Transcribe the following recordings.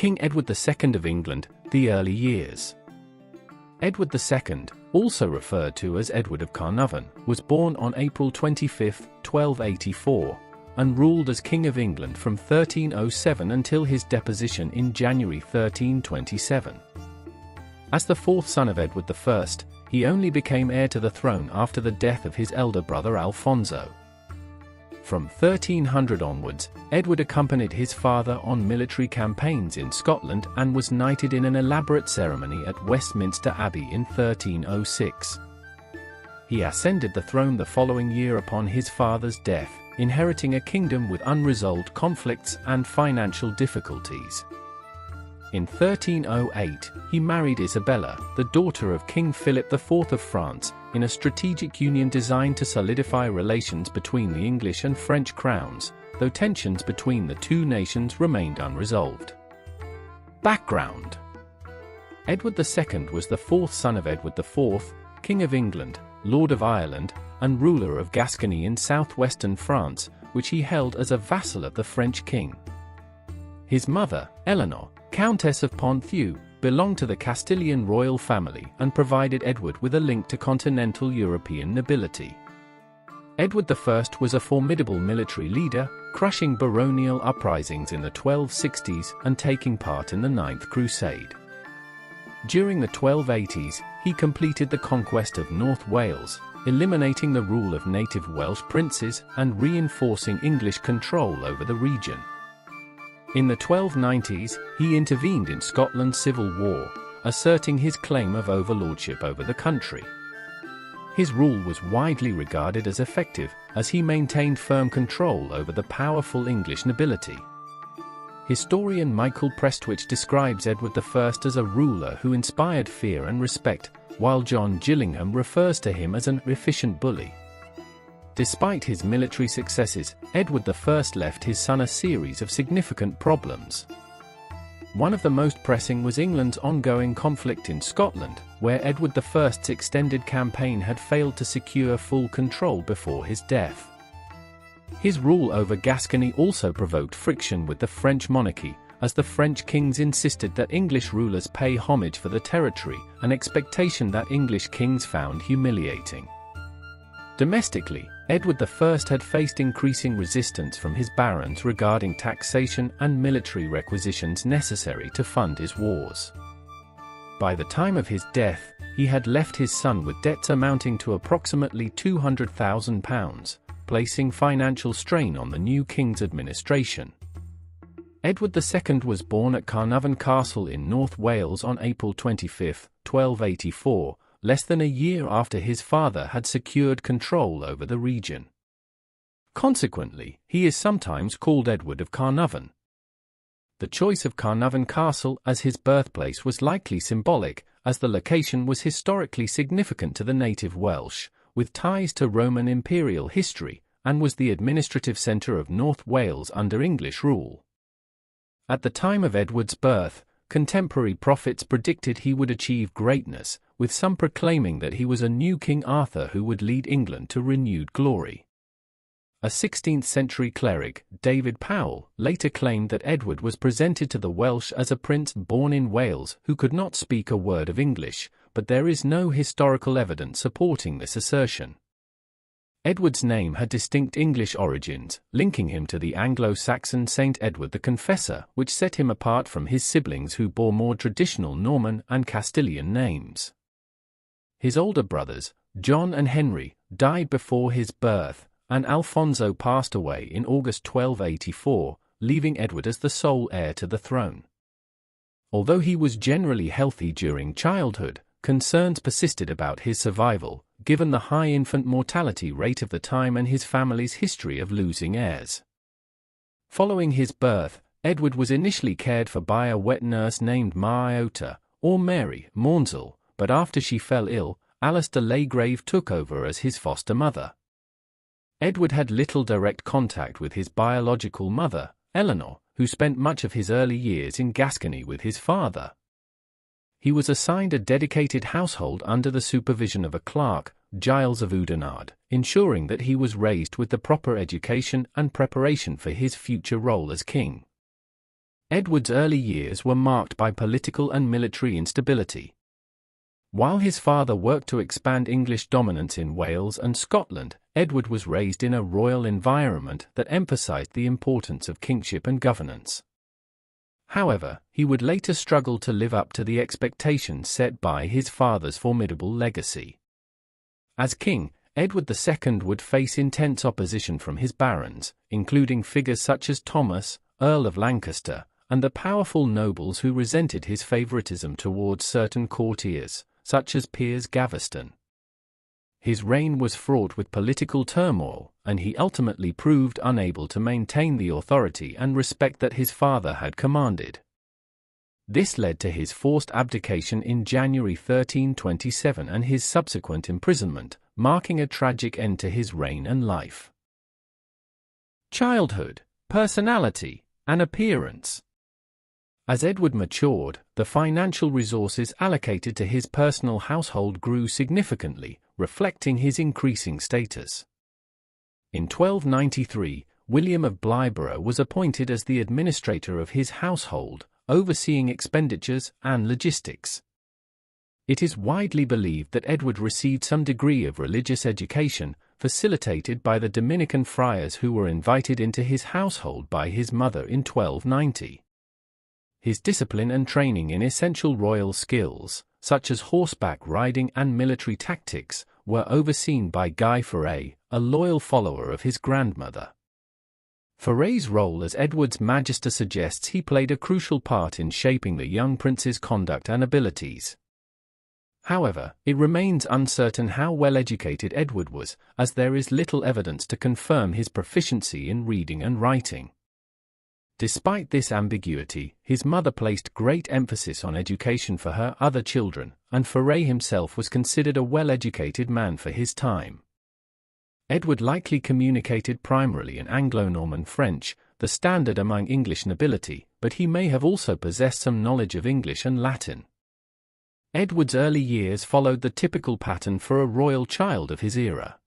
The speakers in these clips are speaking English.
King Edward II of England, the early years. Edward II, also referred to as Edward of Carnarvon, was born on April 25, 1284, and ruled as King of England from 1307 until his deposition in January 1327. As the fourth son of Edward I, he only became heir to the throne after the death of his elder brother Alfonso. From 1300 onwards, Edward accompanied his father on military campaigns in Scotland and was knighted in an elaborate ceremony at Westminster Abbey in 1306. He ascended the throne the following year upon his father's death, inheriting a kingdom with unresolved conflicts and financial difficulties. In 1308, he married Isabella, the daughter of King Philip IV of France, in a strategic union designed to solidify relations between the English and French crowns, though tensions between the two nations remained unresolved. Background: Edward II was the fourth son of Edward IV, King of England, Lord of Ireland, and ruler of Gascony in southwestern France, which he held as a vassal of the French king. His mother, Eleanor, Countess of Ponthieu, belonged to the Castilian royal family and provided Edward with a link to continental European nobility. Edward I was a formidable military leader, crushing baronial uprisings in the 1260s and taking part in the Ninth Crusade. During the 1280s, he completed the conquest of North Wales, eliminating the rule of native Welsh princes and reinforcing English control over the region. In the 1290s, he intervened in Scotland's civil war, asserting his claim of overlordship over the country. His rule was widely regarded as effective, as he maintained firm control over the powerful English nobility. Historian Michael Prestwich describes Edward I as a ruler who inspired fear and respect, while John Gillingham refers to him as an efficient bully. Despite his military successes, Edward I left his son a series of significant problems. One of the most pressing was England's ongoing conflict in Scotland, where Edward I's extended campaign had failed to secure full control before his death. His rule over Gascony also provoked friction with the French monarchy, as the French kings insisted that English rulers pay homage for the territory, an expectation that English kings found humiliating. Domestically, Edward I had faced increasing resistance from his barons regarding taxation and military requisitions necessary to fund his wars. By the time of his death, he had left his son with debts amounting to approximately £200,000, placing financial strain on the new king's administration. Edward II was born at Carnarvon Castle in North Wales on April 25, 1284, less than a year after his father had secured control over the region. Consequently, he is sometimes called Edward of Carnarvon. The choice of Carnarvon Castle as his birthplace was likely symbolic, as the location was historically significant to the native Welsh, with ties to Roman imperial history, and was the administrative centre of North Wales under English rule. At the time of Edward's birth, contemporary prophets predicted he would achieve greatness, with some proclaiming that he was a new King Arthur who would lead England to renewed glory. A 16th-century cleric, David Powell, later claimed that Edward was presented to the Welsh as a prince born in Wales who could not speak a word of English, but there is no historical evidence supporting this assertion. Edward's name had distinct English origins, linking him to the Anglo-Saxon Saint Edward the Confessor, which set him apart from his siblings who bore more traditional Norman and Castilian names. His older brothers, John and Henry, died before his birth, and Alfonso passed away in August 1284, leaving Edward as the sole heir to the throne. Although he was generally healthy during childhood, concerns persisted about his survival, given the high infant mortality rate of the time and his family's history of losing heirs. Following his birth, Edward was initially cared for by a wet nurse named Mariota, or Mary Maunzel, but after she fell ill, Alistair Laygrave took over as his foster mother. Edward had little direct contact with his biological mother, Eleanor, who spent much of his early years in Gascony with his father. He was assigned a dedicated household under the supervision of a clerk, Giles of Oudenarde, ensuring that he was raised with the proper education and preparation for his future role as king. Edward's early years were marked by political and military instability. While his father worked to expand English dominance in Wales and Scotland, Edward was raised in a royal environment that emphasized the importance of kingship and governance. However, he would later struggle to live up to the expectations set by his father's formidable legacy. As king, Edward II would face intense opposition from his barons, including figures such as Thomas, Earl of Lancaster, and the powerful nobles who resented his favoritism towards certain courtiers, such as Piers Gaveston. His reign was fraught with political turmoil, and he ultimately proved unable to maintain the authority and respect that his father had commanded. This led to his forced abdication in January 1327 and his subsequent imprisonment, marking a tragic end to his reign and life. Childhood, personality, and appearance. As Edward matured, the financial resources allocated to his personal household grew significantly, reflecting his increasing status. In 1293, William of Blythburgh was appointed as the administrator of his household, overseeing expenditures and logistics. It is widely believed that Edward received some degree of religious education, facilitated by the Dominican friars who were invited into his household by his mother in 1290. His discipline and training in essential royal skills, such as horseback riding and military tactics, were overseen by Guy Foray, a loyal follower of his grandmother. Foray's role as Edward's Magister suggests he played a crucial part in shaping the young prince's conduct and abilities. However, it remains uncertain how well educated Edward was, as there is little evidence to confirm his proficiency in reading and writing. Despite this ambiguity, his mother placed great emphasis on education for her other children, and Foray himself was considered a well-educated man for his time. Edward likely communicated primarily in Anglo-Norman French, the standard among English nobility, but he may have also possessed some knowledge of English and Latin. Edward's early years followed the typical pattern for a royal child of his era.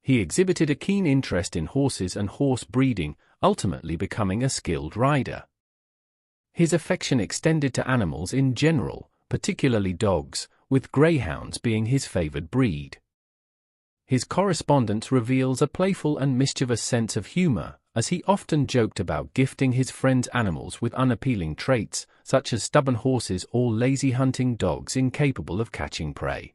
He exhibited a keen interest in horses and horse breeding, ultimately becoming a skilled rider. His affection extended to animals in general, particularly dogs, with greyhounds being his favored breed. His correspondence reveals a playful and mischievous sense of humor, as he often joked about gifting his friends' animals with unappealing traits, such as stubborn horses or lazy hunting dogs incapable of catching prey.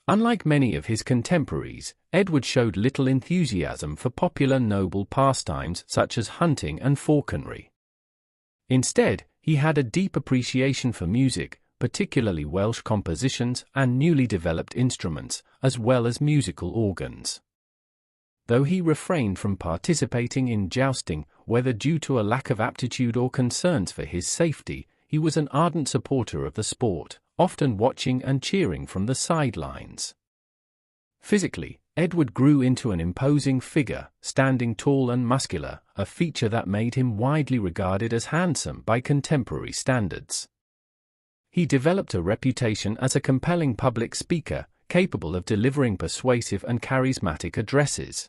Unlike many of his contemporaries, Edward showed little enthusiasm for popular noble pastimes such as hunting and falconry. Instead, he had a deep appreciation for music, particularly Welsh compositions and newly developed instruments, as well as musical organs. Though he refrained from participating in jousting, whether due to a lack of aptitude or concerns for his safety, he was an ardent supporter of the sport, often watching and cheering from the sidelines. Physically, Edward grew into an imposing figure, standing tall and muscular, a feature that made him widely regarded as handsome by contemporary standards. He developed a reputation as a compelling public speaker, capable of delivering persuasive and charismatic addresses.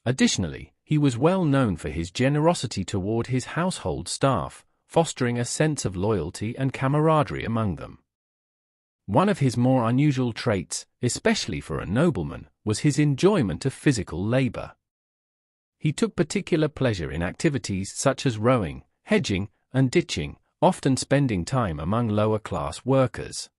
Additionally, he was well known for his generosity toward his household staff, fostering a sense of loyalty and camaraderie among them. One of his more unusual traits, especially for a nobleman, was his enjoyment of physical labor. He took particular pleasure in activities such as rowing, hedging, and ditching, often spending time among lower-class workers.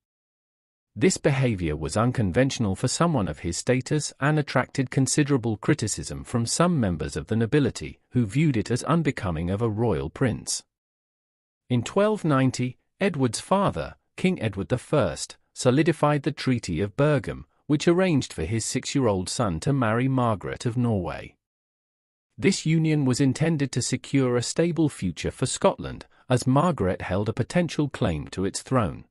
This behavior was unconventional for someone of his status and attracted considerable criticism from some members of the nobility, who viewed it as unbecoming of a royal prince. In 1290, Edward's father, King Edward I, solidified the Treaty of Berghem, which arranged for his 6-year-old son to marry Margaret of Norway. This union was intended to secure a stable future for Scotland, as Margaret held a potential claim to its throne.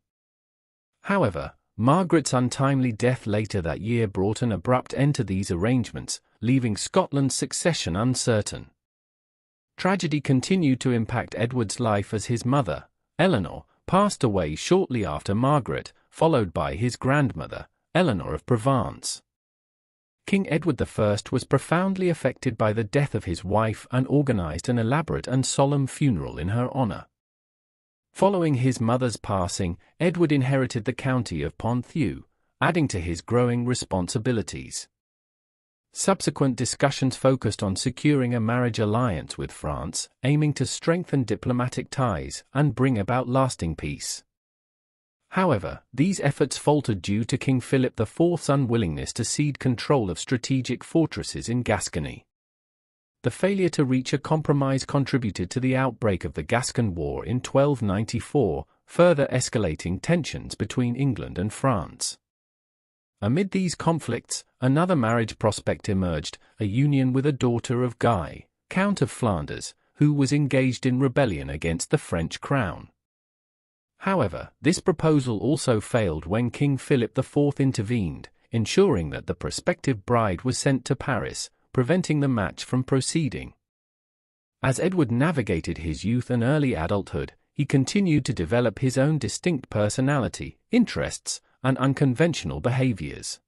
However, Margaret's untimely death later that year brought an abrupt end to these arrangements, leaving Scotland's succession uncertain. Tragedy continued to impact Edward's life as his mother, Eleanor, passed away shortly after Margaret, followed by his grandmother, Eleanor of Provence. King Edward I was profoundly affected by the death of his wife and organized an elaborate and solemn funeral in her honor. Following his mother's passing, Edward inherited the county of Ponthieu, adding to his growing responsibilities. Subsequent discussions focused on securing a marriage alliance with France, aiming to strengthen diplomatic ties and bring about lasting peace. However, these efforts faltered due to King Philip IV's unwillingness to cede control of strategic fortresses in Gascony. The failure to reach a compromise contributed to the outbreak of the Gascon War in 1294, further escalating tensions between England and France. Amid these conflicts, another marriage prospect emerged, a union with a daughter of Guy, Count of Flanders, who was engaged in rebellion against the French crown. However, this proposal also failed when King Philip IV intervened, ensuring that the prospective bride was sent to Paris, preventing the match from proceeding. As Edward navigated his youth and early adulthood, he continued to develop his own distinct personality, interests, and unconventional behaviors.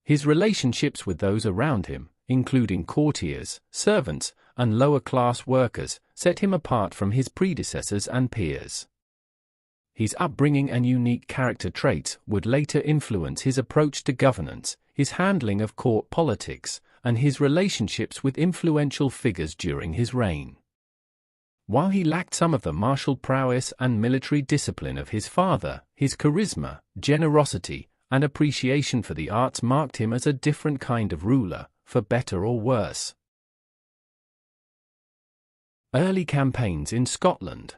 His relationships with those around him, including courtiers, servants, and lower-class workers, set him apart from his predecessors and peers. His upbringing and unique character traits would later influence his approach to governance, his handling of court politics, and his relationships with influential figures during his reign. While he lacked some of the martial prowess and military discipline of his father, his charisma, generosity, and appreciation for the arts marked him as a different kind of ruler, for better or worse. Early campaigns in Scotland.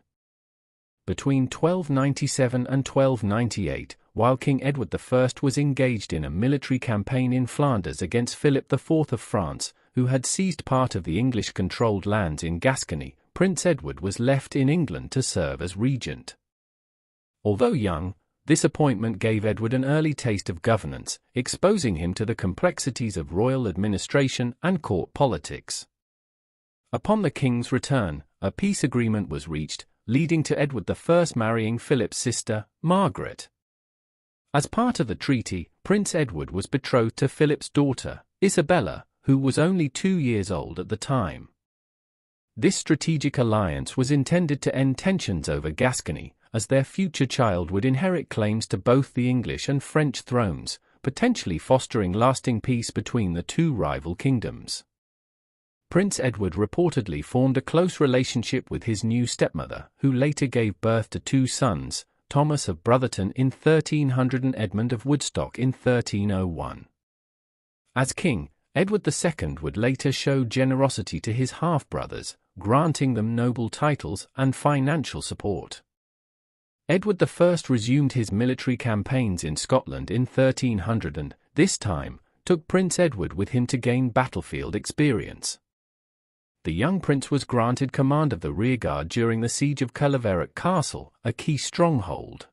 Between 1297 and 1298, while King Edward I was engaged in a military campaign in Flanders against Philip IV of France, who had seized part of the English-controlled lands in Gascony, Prince Edward was left in England to serve as regent. Although young, this appointment gave Edward an early taste of governance, exposing him to the complexities of royal administration and court politics. Upon the king's return, a peace agreement was reached, leading to Edward I marrying Philip's sister, Margaret. As part of the treaty, Prince Edward was betrothed to Philip's daughter, Isabella, who was only 2 years old at the time. This strategic alliance was intended to end tensions over Gascony, as their future child would inherit claims to both the English and French thrones, potentially fostering lasting peace between the two rival kingdoms. Prince Edward reportedly formed a close relationship with his new stepmother, who later gave birth to 2 sons, Thomas of Brotherton in 1300 and Edmund of Woodstock in 1301. As king, Edward II would later show generosity to his half-brothers, granting them noble titles and financial support. Edward I resumed his military campaigns in Scotland in 1300 and, this time, took Prince Edward with him to gain battlefield experience. The young prince was granted command of the rearguard during the siege of Caerlaverock Castle, a key stronghold.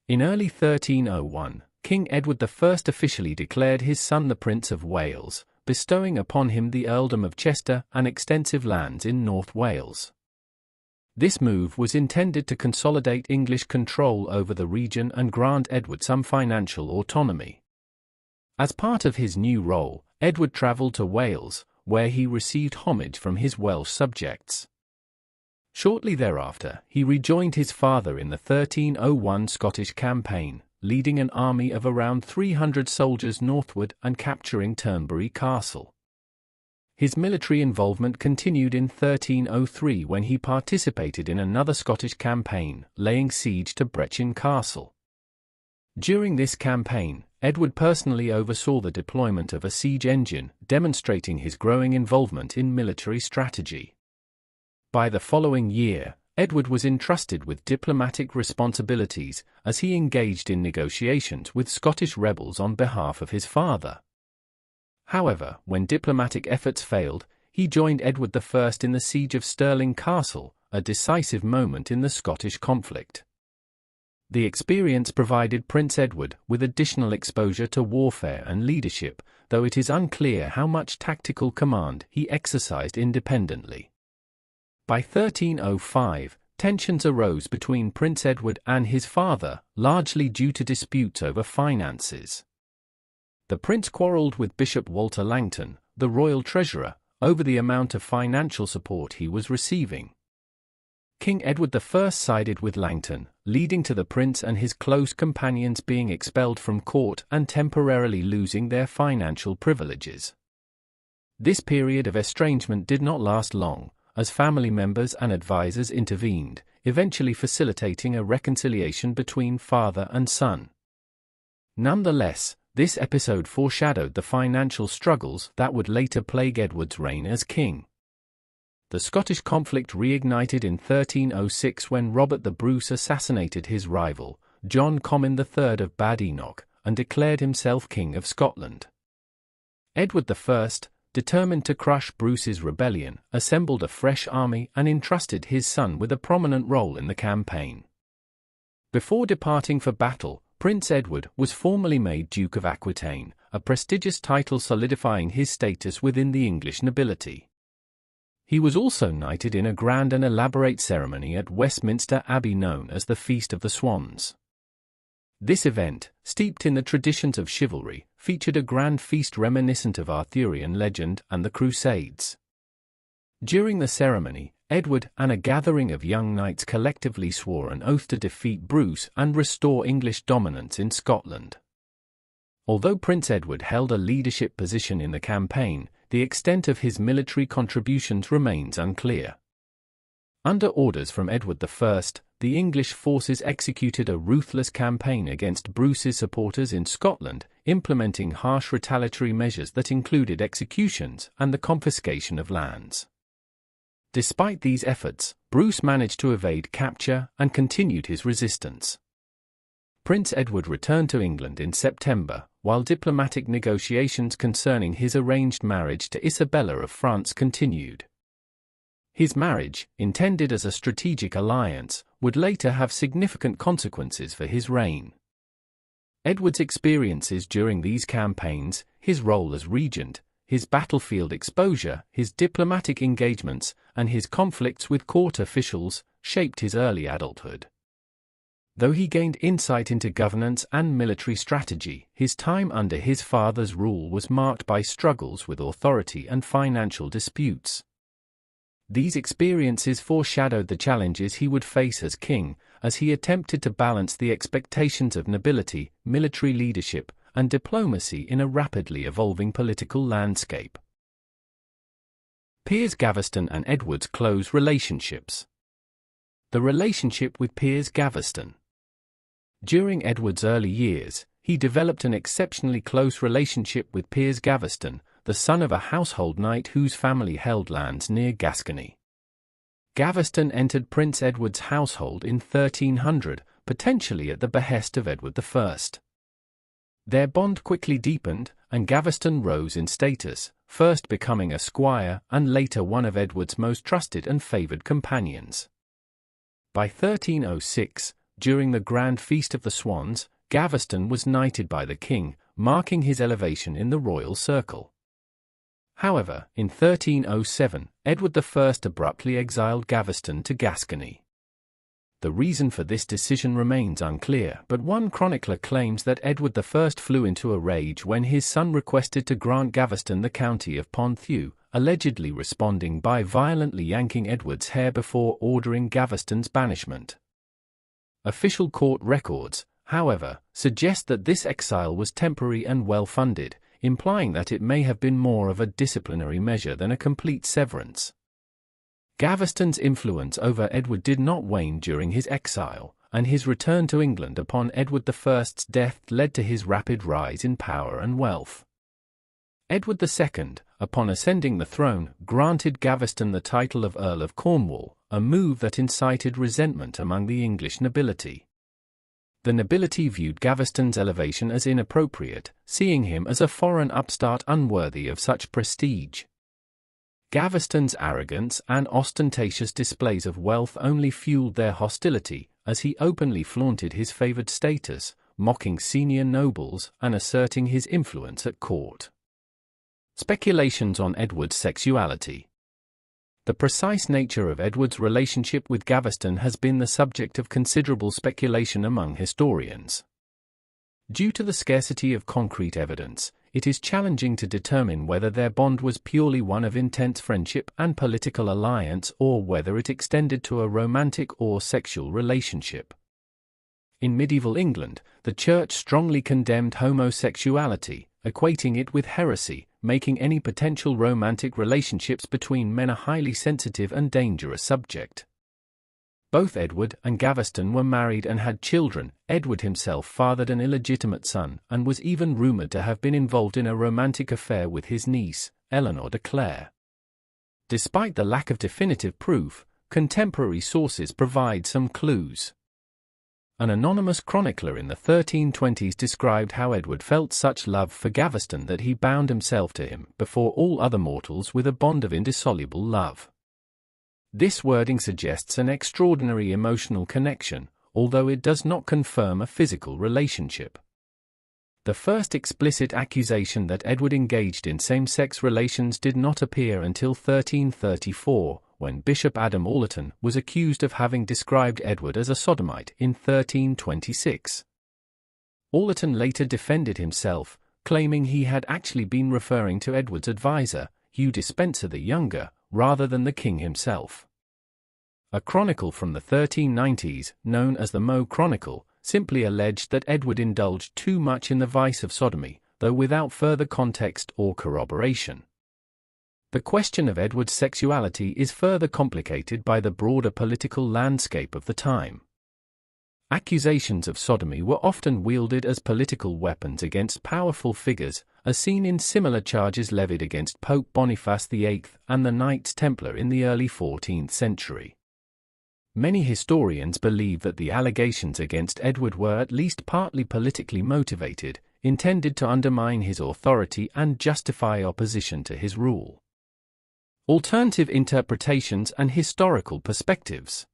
In early 1301, King Edward I officially declared his son the Prince of Wales, bestowing upon him the earldom of Chester and extensive lands in North Wales. This move was intended to consolidate English control over the region and grant Edward some financial autonomy. As part of his new role, Edward travelled to Wales, where he received homage from his Welsh subjects. Shortly thereafter, he rejoined his father in the 1301 Scottish campaign, leading an army of around 300 soldiers northward and capturing Turnberry Castle. His military involvement continued in 1303 when he participated in another Scottish campaign, laying siege to Brechin Castle. During this campaign, Edward personally oversaw the deployment of a siege engine, demonstrating his growing involvement in military strategy. By the following year, Edward was entrusted with diplomatic responsibilities as he engaged in negotiations with Scottish rebels on behalf of his father. However, when diplomatic efforts failed, he joined Edward I in the siege of Stirling Castle, a decisive moment in the Scottish conflict. The experience provided Prince Edward with additional exposure to warfare and leadership, though it is unclear how much tactical command he exercised independently. By 1305, tensions arose between Prince Edward and his father, largely due to disputes over finances. The prince quarrelled with Bishop Walter Langton, the royal treasurer, over the amount of financial support he was receiving. King Edward I sided with Langton, leading to the prince and his close companions being expelled from court and temporarily losing their financial privileges. This period of estrangement did not last long, as family members and advisors intervened, eventually facilitating a reconciliation between father and son. Nonetheless, this episode foreshadowed the financial struggles that would later plague Edward's reign as king. The Scottish conflict reignited in 1306 when Robert the Bruce assassinated his rival, John Comyn III of Badenoch, and declared himself King of Scotland. Edward I, determined to crush Bruce's rebellion, assembled a fresh army and entrusted his son with a prominent role in the campaign. Before departing for battle, Prince Edward was formally made Duke of Aquitaine, a prestigious title solidifying his status within the English nobility. He was also knighted in a grand and elaborate ceremony at Westminster Abbey known as the Feast of the Swans. This event, steeped in the traditions of chivalry, featured a grand feast reminiscent of Arthurian legend and the Crusades. During the ceremony, Edward and a gathering of young knights collectively swore an oath to defeat Bruce and restore English dominance in Scotland. Although Prince Edward held a leadership position in the campaign, the extent of his military contributions remains unclear. Under orders from Edward I, the English forces executed a ruthless campaign against Bruce's supporters in Scotland, implementing harsh retaliatory measures that included executions and the confiscation of lands. Despite these efforts, Bruce managed to evade capture and continued his resistance. Prince Edward returned to England in September, while diplomatic negotiations concerning his arranged marriage to Isabella of France continued. His marriage, intended as a strategic alliance, would later have significant consequences for his reign. Edward's experiences during these campaigns, his role as regent, his battlefield exposure, his diplomatic engagements, and his conflicts with court officials, shaped his early adulthood. Though he gained insight into governance and military strategy, his time under his father's rule was marked by struggles with authority and financial disputes. These experiences foreshadowed the challenges he would face as king, as he attempted to balance the expectations of nobility, military leadership, and diplomacy in a rapidly evolving political landscape. Piers Gaveston and Edward's close relationships. The relationship with Piers Gaveston. During Edward's early years, he developed an exceptionally close relationship with Piers Gaveston, the son of a household knight whose family held lands near Gascony. Gaveston entered Prince Edward's household in 1300, potentially at the behest of Edward I. Their bond quickly deepened, and Gaveston rose in status, first becoming a squire and later one of Edward's most trusted and favoured companions. By 1306, during the Grand Feast of the Swans, Gaveston was knighted by the king, marking his elevation in the royal circle. However, in 1307, Edward I abruptly exiled Gaveston to Gascony. The reason for this decision remains unclear, but one chronicler claims that Edward I flew into a rage when his son requested to grant Gaveston the county of Ponthieu, allegedly responding by violently yanking Edward's hair before ordering Gaveston's banishment. Official court records, however, suggest that this exile was temporary and well-funded, implying that it may have been more of a disciplinary measure than a complete severance. Gaveston's influence over Edward did not wane during his exile, and his return to England upon Edward I's death led to his rapid rise in power and wealth. Edward II, upon ascending the throne, granted Gaveston the title of Earl of Cornwall, a move that incited resentment among the English nobility. The nobility viewed Gaveston's elevation as inappropriate, seeing him as a foreign upstart unworthy of such prestige. Gaveston's arrogance and ostentatious displays of wealth only fueled their hostility, as he openly flaunted his favoured status, mocking senior nobles and asserting his influence at court. Speculations on Edward's sexuality. The precise nature of Edward's relationship with Gaveston has been the subject of considerable speculation among historians. Due to the scarcity of concrete evidence, it is challenging to determine whether their bond was purely one of intense friendship and political alliance or whether it extended to a romantic or sexual relationship. In medieval England, the Church strongly condemned homosexuality, equating it with heresy, making any potential romantic relationships between men a highly sensitive and dangerous subject. Both Edward and Gaveston were married and had children. Edward himself fathered an illegitimate son and was even rumoured to have been involved in a romantic affair with his niece, Eleanor de Clare. Despite the lack of definitive proof, contemporary sources provide some clues. An anonymous chronicler in the 1320s described how Edward felt such love for Gaveston that he bound himself to him before all other mortals with a bond of indissoluble love. This wording suggests an extraordinary emotional connection, although it does not confirm a physical relationship. The first explicit accusation that Edward engaged in same-sex relations did not appear until 1334, when Bishop Adam Allerton was accused of having described Edward as a sodomite in 1326. Allerton later defended himself, claiming he had actually been referring to Edward's advisor, Hugh Despenser the Younger, rather than the king himself. A chronicle from the 1390s, known as the Moe Chronicle, simply alleged that Edward indulged too much in the vice of sodomy, though without further context or corroboration. The question of Edward's sexuality is further complicated by the broader political landscape of the time. Accusations of sodomy were often wielded as political weapons against powerful figures, as seen in similar charges levied against Pope Boniface VIII and the Knights Templar in the early 14th century. Many historians believe that the allegations against Edward were at least partly politically motivated, intended to undermine his authority and justify opposition to his rule. Alternative interpretations and historical perspectives.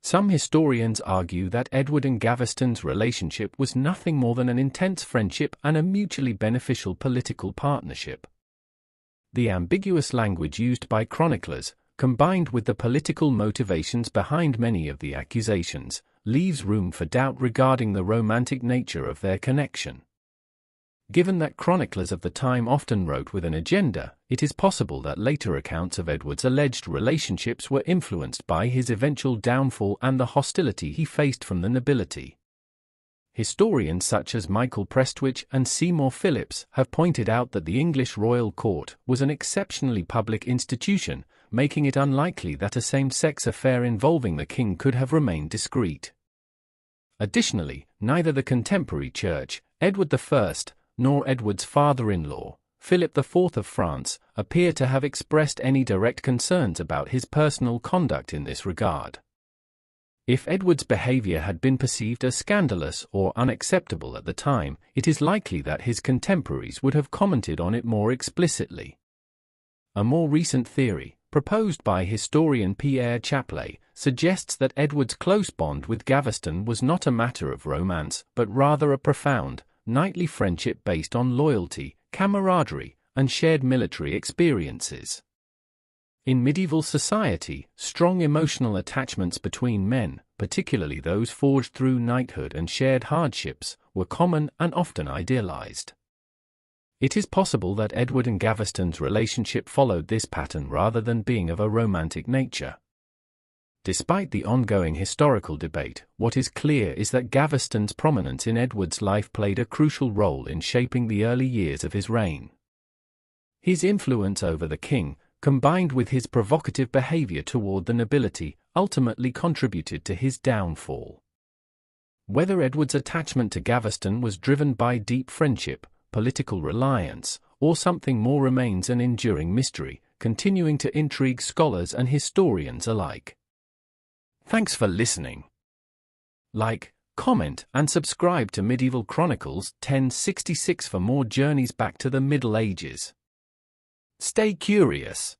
Some historians argue that Edward and Gaveston's relationship was nothing more than an intense friendship and a mutually beneficial political partnership. The ambiguous language used by chroniclers, combined with the political motivations behind many of the accusations, leaves room for doubt regarding the romantic nature of their connection. Given that chroniclers of the time often wrote with an agenda, it is possible that later accounts of Edward's alleged relationships were influenced by his eventual downfall and the hostility he faced from the nobility. Historians such as Michael Prestwich and Seymour Phillips have pointed out that the English royal court was an exceptionally public institution, making it unlikely that a same-sex affair involving the king could have remained discreet. Additionally, neither the contemporary church, Edward I, nor Edward's father-in-law, Philip IV of France, appear to have expressed any direct concerns about his personal conduct in this regard. If Edward's behavior had been perceived as scandalous or unacceptable at the time, it is likely that his contemporaries would have commented on it more explicitly. A more recent theory, proposed by historian Pierre Chaplet, suggests that Edward's close bond with Gaveston was not a matter of romance, but rather a profound, knightly friendship based on loyalty, camaraderie, and shared military experiences. In medieval society, strong emotional attachments between men, particularly those forged through knighthood and shared hardships, were common and often idealized. It is possible that Edward and Gaveston's relationship followed this pattern rather than being of a romantic nature. Despite the ongoing historical debate, what is clear is that Gaveston's prominence in Edward's life played a crucial role in shaping the early years of his reign. His influence over the king, combined with his provocative behavior toward the nobility, ultimately contributed to his downfall. Whether Edward's attachment to Gaveston was driven by deep friendship, political reliance, or something more remains an enduring mystery, continuing to intrigue scholars and historians alike. Thanks for listening. Like, comment, and subscribe to Medieval Chronicles 1066 for more journeys back to the Middle Ages. Stay curious.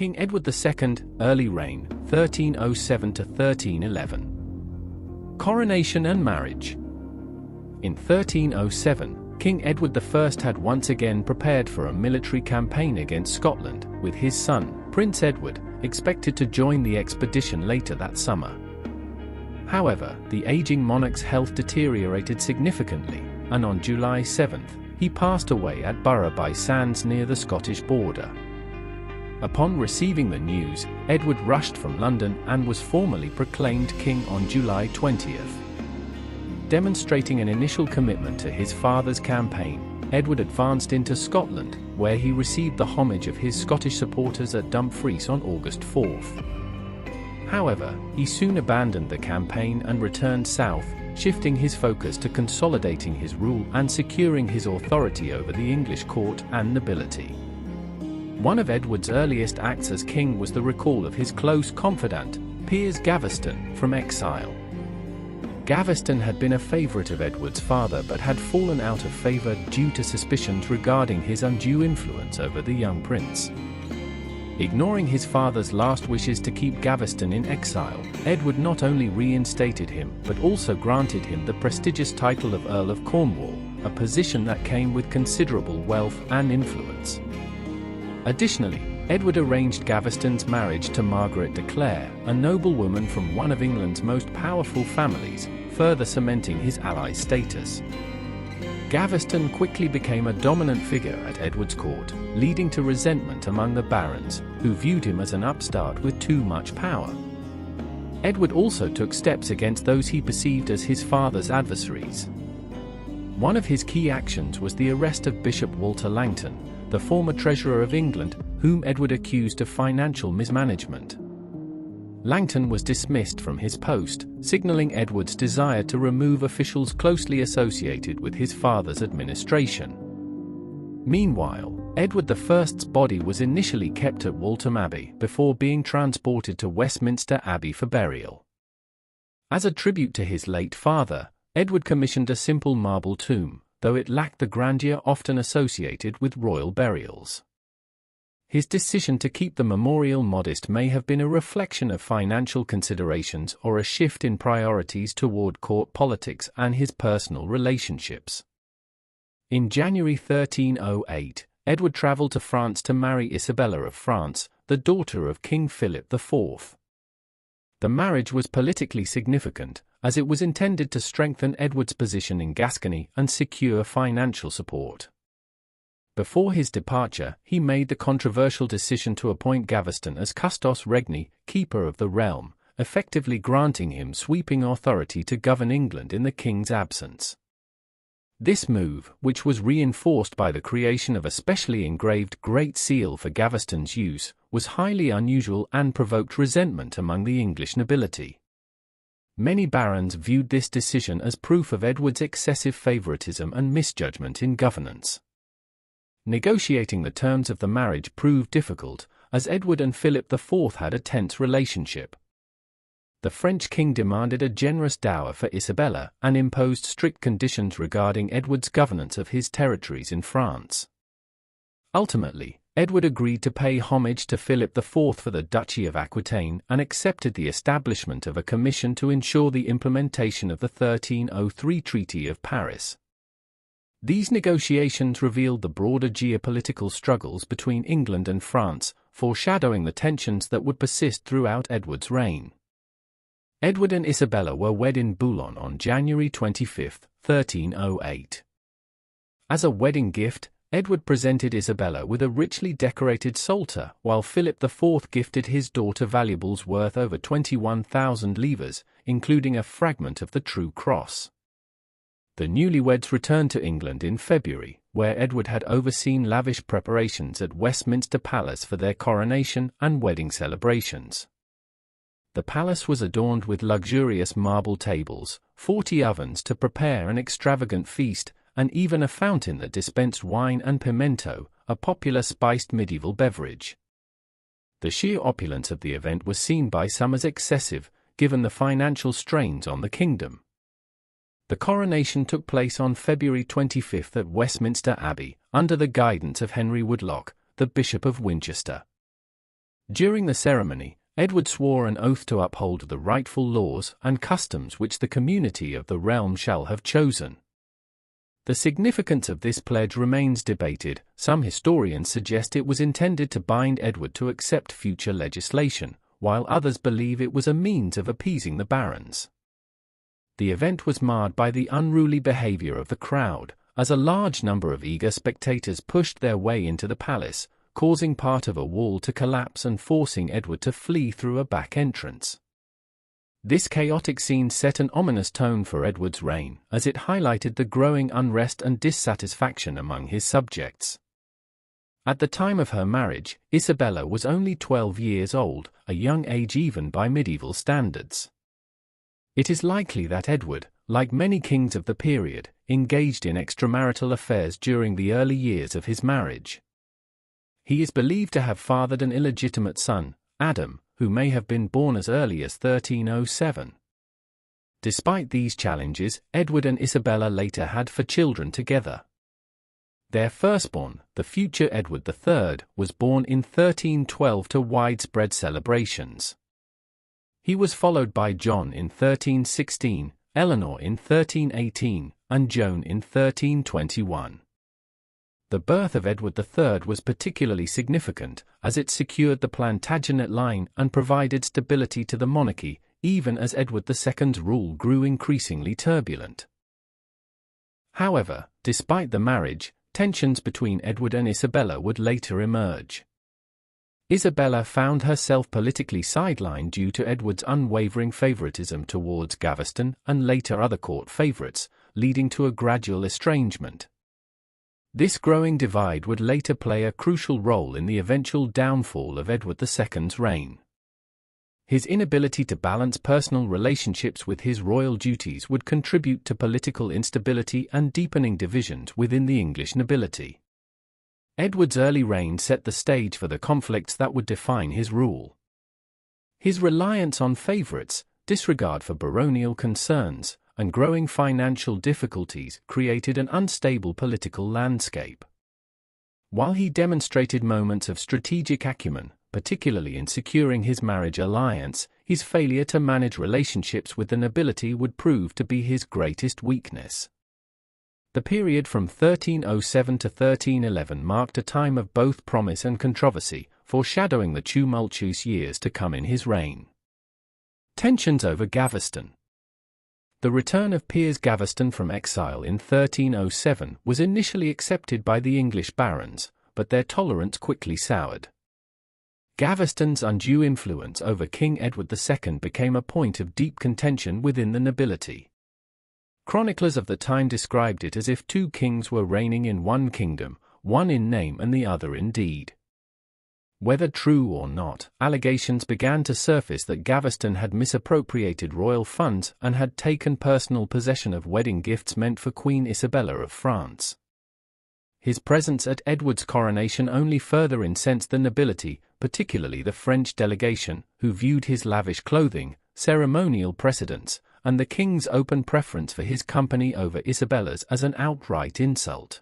King Edward II, early reign, 1307 to 1311. Coronation and marriage. In 1307, King Edward I had once again prepared for a military campaign against Scotland, with his son, Prince Edward, expected to join the expedition later that summer. However, the aging monarch's health deteriorated significantly, and on July 7, he passed away at Borough by Sands near the Scottish border. Upon receiving the news, Edward rushed from London and was formally proclaimed king on July 20th. Demonstrating an initial commitment to his father's campaign, Edward advanced into Scotland, where he received the homage of his Scottish supporters at Dumfries on August 4th. However, he soon abandoned the campaign and returned south, shifting his focus to consolidating his rule and securing his authority over the English court and nobility. One of Edward's earliest acts as king was the recall of his close confidant, Piers Gaveston, from exile. Gaveston had been a favourite of Edward's father but had fallen out of favour due to suspicions regarding his undue influence over the young prince. Ignoring his father's last wishes to keep Gaveston in exile, Edward not only reinstated him but also granted him the prestigious title of Earl of Cornwall, a position that came with considerable wealth and influence. Additionally, Edward arranged Gaveston's marriage to Margaret de Clare, a noblewoman from one of England's most powerful families, further cementing his ally's status. Gaveston quickly became a dominant figure at Edward's court, leading to resentment among the barons, who viewed him as an upstart with too much power. Edward also took steps against those he perceived as his father's adversaries. One of his key actions was the arrest of Bishop Walter Langton, the former Treasurer of England, whom Edward accused of financial mismanagement. Langton was dismissed from his post, signaling Edward's desire to remove officials closely associated with his father's administration. Meanwhile, Edward I's body was initially kept at Waltham Abbey before being transported to Westminster Abbey for burial. As a tribute to his late father, Edward commissioned a simple marble tomb, though it lacked the grandeur often associated with royal burials. His decision to keep the memorial modest may have been a reflection of financial considerations or a shift in priorities toward court politics and his personal relationships. In January 1308, Edward travelled to France to marry Isabella of France, the daughter of King Philip IV. The marriage was politically significant, as it was intended to strengthen Edward's position in Gascony and secure financial support. Before his departure, he made the controversial decision to appoint Gaveston as Custos Regni, keeper of the realm, effectively granting him sweeping authority to govern England in the king's absence. This move, which was reinforced by the creation of a specially engraved Great Seal for Gaveston's use, was highly unusual and provoked resentment among the English nobility. Many barons viewed this decision as proof of Edward's excessive favoritism and misjudgment in governance. Negotiating the terms of the marriage proved difficult, as Edward and Philip IV had a tense relationship. The French king demanded a generous dower for Isabella and imposed strict conditions regarding Edward's governance of his territories in France. Ultimately, Edward agreed to pay homage to Philip IV for the Duchy of Aquitaine and accepted the establishment of a commission to ensure the implementation of the 1303 Treaty of Paris. These negotiations revealed the broader geopolitical struggles between England and France, foreshadowing the tensions that would persist throughout Edward's reign. Edward and Isabella were wed in Boulogne on January 25, 1308. As a wedding gift, Edward presented Isabella with a richly decorated psalter, while Philip IV gifted his daughter valuables worth over 21,000 livres, including a fragment of the True Cross. The newlyweds returned to England in February, where Edward had overseen lavish preparations at Westminster Palace for their coronation and wedding celebrations. The palace was adorned with luxurious marble tables, 40 ovens to prepare an extravagant feast, and even a fountain that dispensed wine and pimento, a popular spiced medieval beverage. The sheer opulence of the event was seen by some as excessive, given the financial strains on the kingdom. The coronation took place on February 25 at Westminster Abbey, under the guidance of Henry Woodlock, the Bishop of Winchester. During the ceremony, Edward swore an oath to uphold the rightful laws and customs which the community of the realm shall have chosen. The significance of this pledge remains debated. Some historians suggest it was intended to bind Edward to accept future legislation, while others believe it was a means of appeasing the barons. The event was marred by the unruly behavior of the crowd, as a large number of eager spectators pushed their way into the palace, causing part of a wall to collapse and forcing Edward to flee through a back entrance. This chaotic scene set an ominous tone for Edward's reign, as it highlighted the growing unrest and dissatisfaction among his subjects. At the time of her marriage, Isabella was only 12 years old, a young age even by medieval standards. It is likely that Edward, like many kings of the period, engaged in extramarital affairs during the early years of his marriage. He is believed to have fathered an illegitimate son, Adam, who may have been born as early as 1307. Despite these challenges, Edward and Isabella later had 4 children together. Their firstborn, the future Edward III, was born in 1312 to widespread celebrations. He was followed by John in 1316, Eleanor in 1318, and Joan in 1321. The birth of Edward III was particularly significant, as it secured the Plantagenet line and provided stability to the monarchy, even as Edward II's rule grew increasingly turbulent. However, despite the marriage, tensions between Edward and Isabella would later emerge. Isabella found herself politically sidelined due to Edward's unwavering favoritism towards Gaveston and later other court favorites, leading to a gradual estrangement. This growing divide would later play a crucial role in the eventual downfall of Edward II's reign. His inability to balance personal relationships with his royal duties would contribute to political instability and deepening divisions within the English nobility. Edward's early reign set the stage for the conflicts that would define his rule. His reliance on favorites, disregard for baronial concerns, and growing financial difficulties created an unstable political landscape. While he demonstrated moments of strategic acumen, particularly in securing his marriage alliance, his failure to manage relationships with the nobility would prove to be his greatest weakness. The period from 1307 to 1311 marked a time of both promise and controversy, foreshadowing the tumultuous years to come in his reign. Tensions over Gaveston. The return of Piers Gaveston from exile in 1307 was initially accepted by the English barons, but their tolerance quickly soured. Gaveston's undue influence over King Edward II became a point of deep contention within the nobility. Chroniclers of the time described it as if 2 kings were reigning in one kingdom, one in name and the other in deed. Whether true or not, allegations began to surface that Gaveston had misappropriated royal funds and had taken personal possession of wedding gifts meant for Queen Isabella of France. His presence at Edward's coronation only further incensed the nobility, particularly the French delegation, who viewed his lavish clothing, ceremonial precedence, and the king's open preference for his company over Isabella's as an outright insult.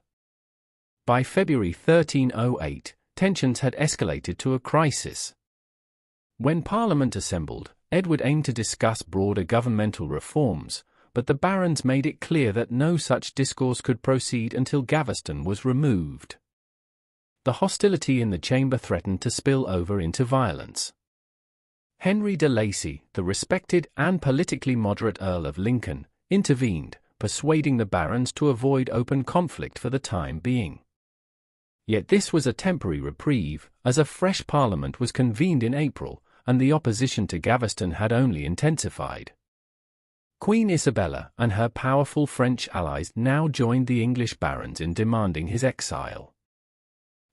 By February 1308, tensions had escalated to a crisis. When Parliament assembled, Edward aimed to discuss broader governmental reforms, but the barons made it clear that no such discourse could proceed until Gaveston was removed. The hostility in the chamber threatened to spill over into violence. Henry de Lacy, the respected and politically moderate Earl of Lincoln, intervened, persuading the barons to avoid open conflict for the time being. Yet this was a temporary reprieve, as a fresh parliament was convened in April, and the opposition to Gaveston had only intensified. Queen Isabella and her powerful French allies now joined the English barons in demanding his exile.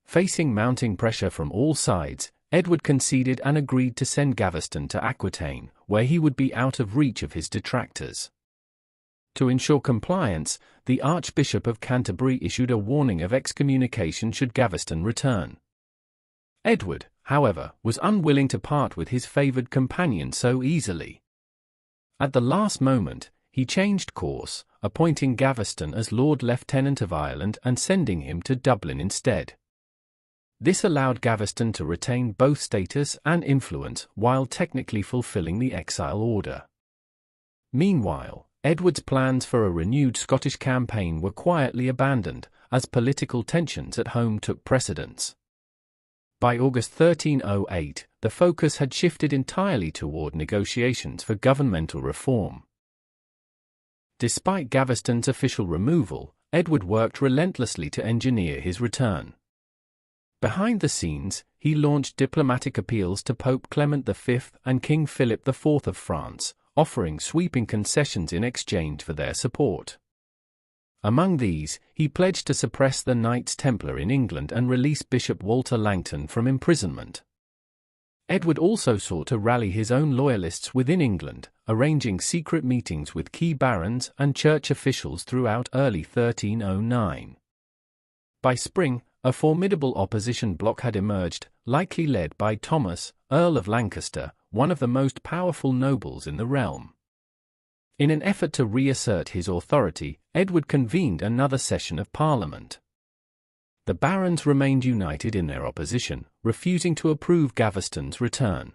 Facing mounting pressure from all sides, Edward conceded and agreed to send Gaveston to Aquitaine, where he would be out of reach of his detractors. To ensure compliance, the Archbishop of Canterbury issued a warning of excommunication should Gaveston return. Edward, however, was unwilling to part with his favoured companion so easily. At the last moment, he changed course, appointing Gaveston as Lord Lieutenant of Ireland and sending him to Dublin instead. This allowed Gaveston to retain both status and influence while technically fulfilling the exile order. Meanwhile, Edward's plans for a renewed Scottish campaign were quietly abandoned, as political tensions at home took precedence. By August 1308, the focus had shifted entirely toward negotiations for governmental reform. Despite Gaveston's official removal, Edward worked relentlessly to engineer his return. Behind the scenes, he launched diplomatic appeals to Pope Clement V and King Philip IV of France, offering sweeping concessions in exchange for their support. Among these, he pledged to suppress the Knights Templar in England and release Bishop Walter Langton from imprisonment. Edward also sought to rally his own loyalists within England, arranging secret meetings with key barons and church officials throughout early 1309. By spring, a formidable opposition bloc had emerged, likely led by Thomas, Earl of Lancaster, one of the most powerful nobles in the realm. In an effort to reassert his authority, Edward convened another session of Parliament. The barons remained united in their opposition, refusing to approve Gaveston's return.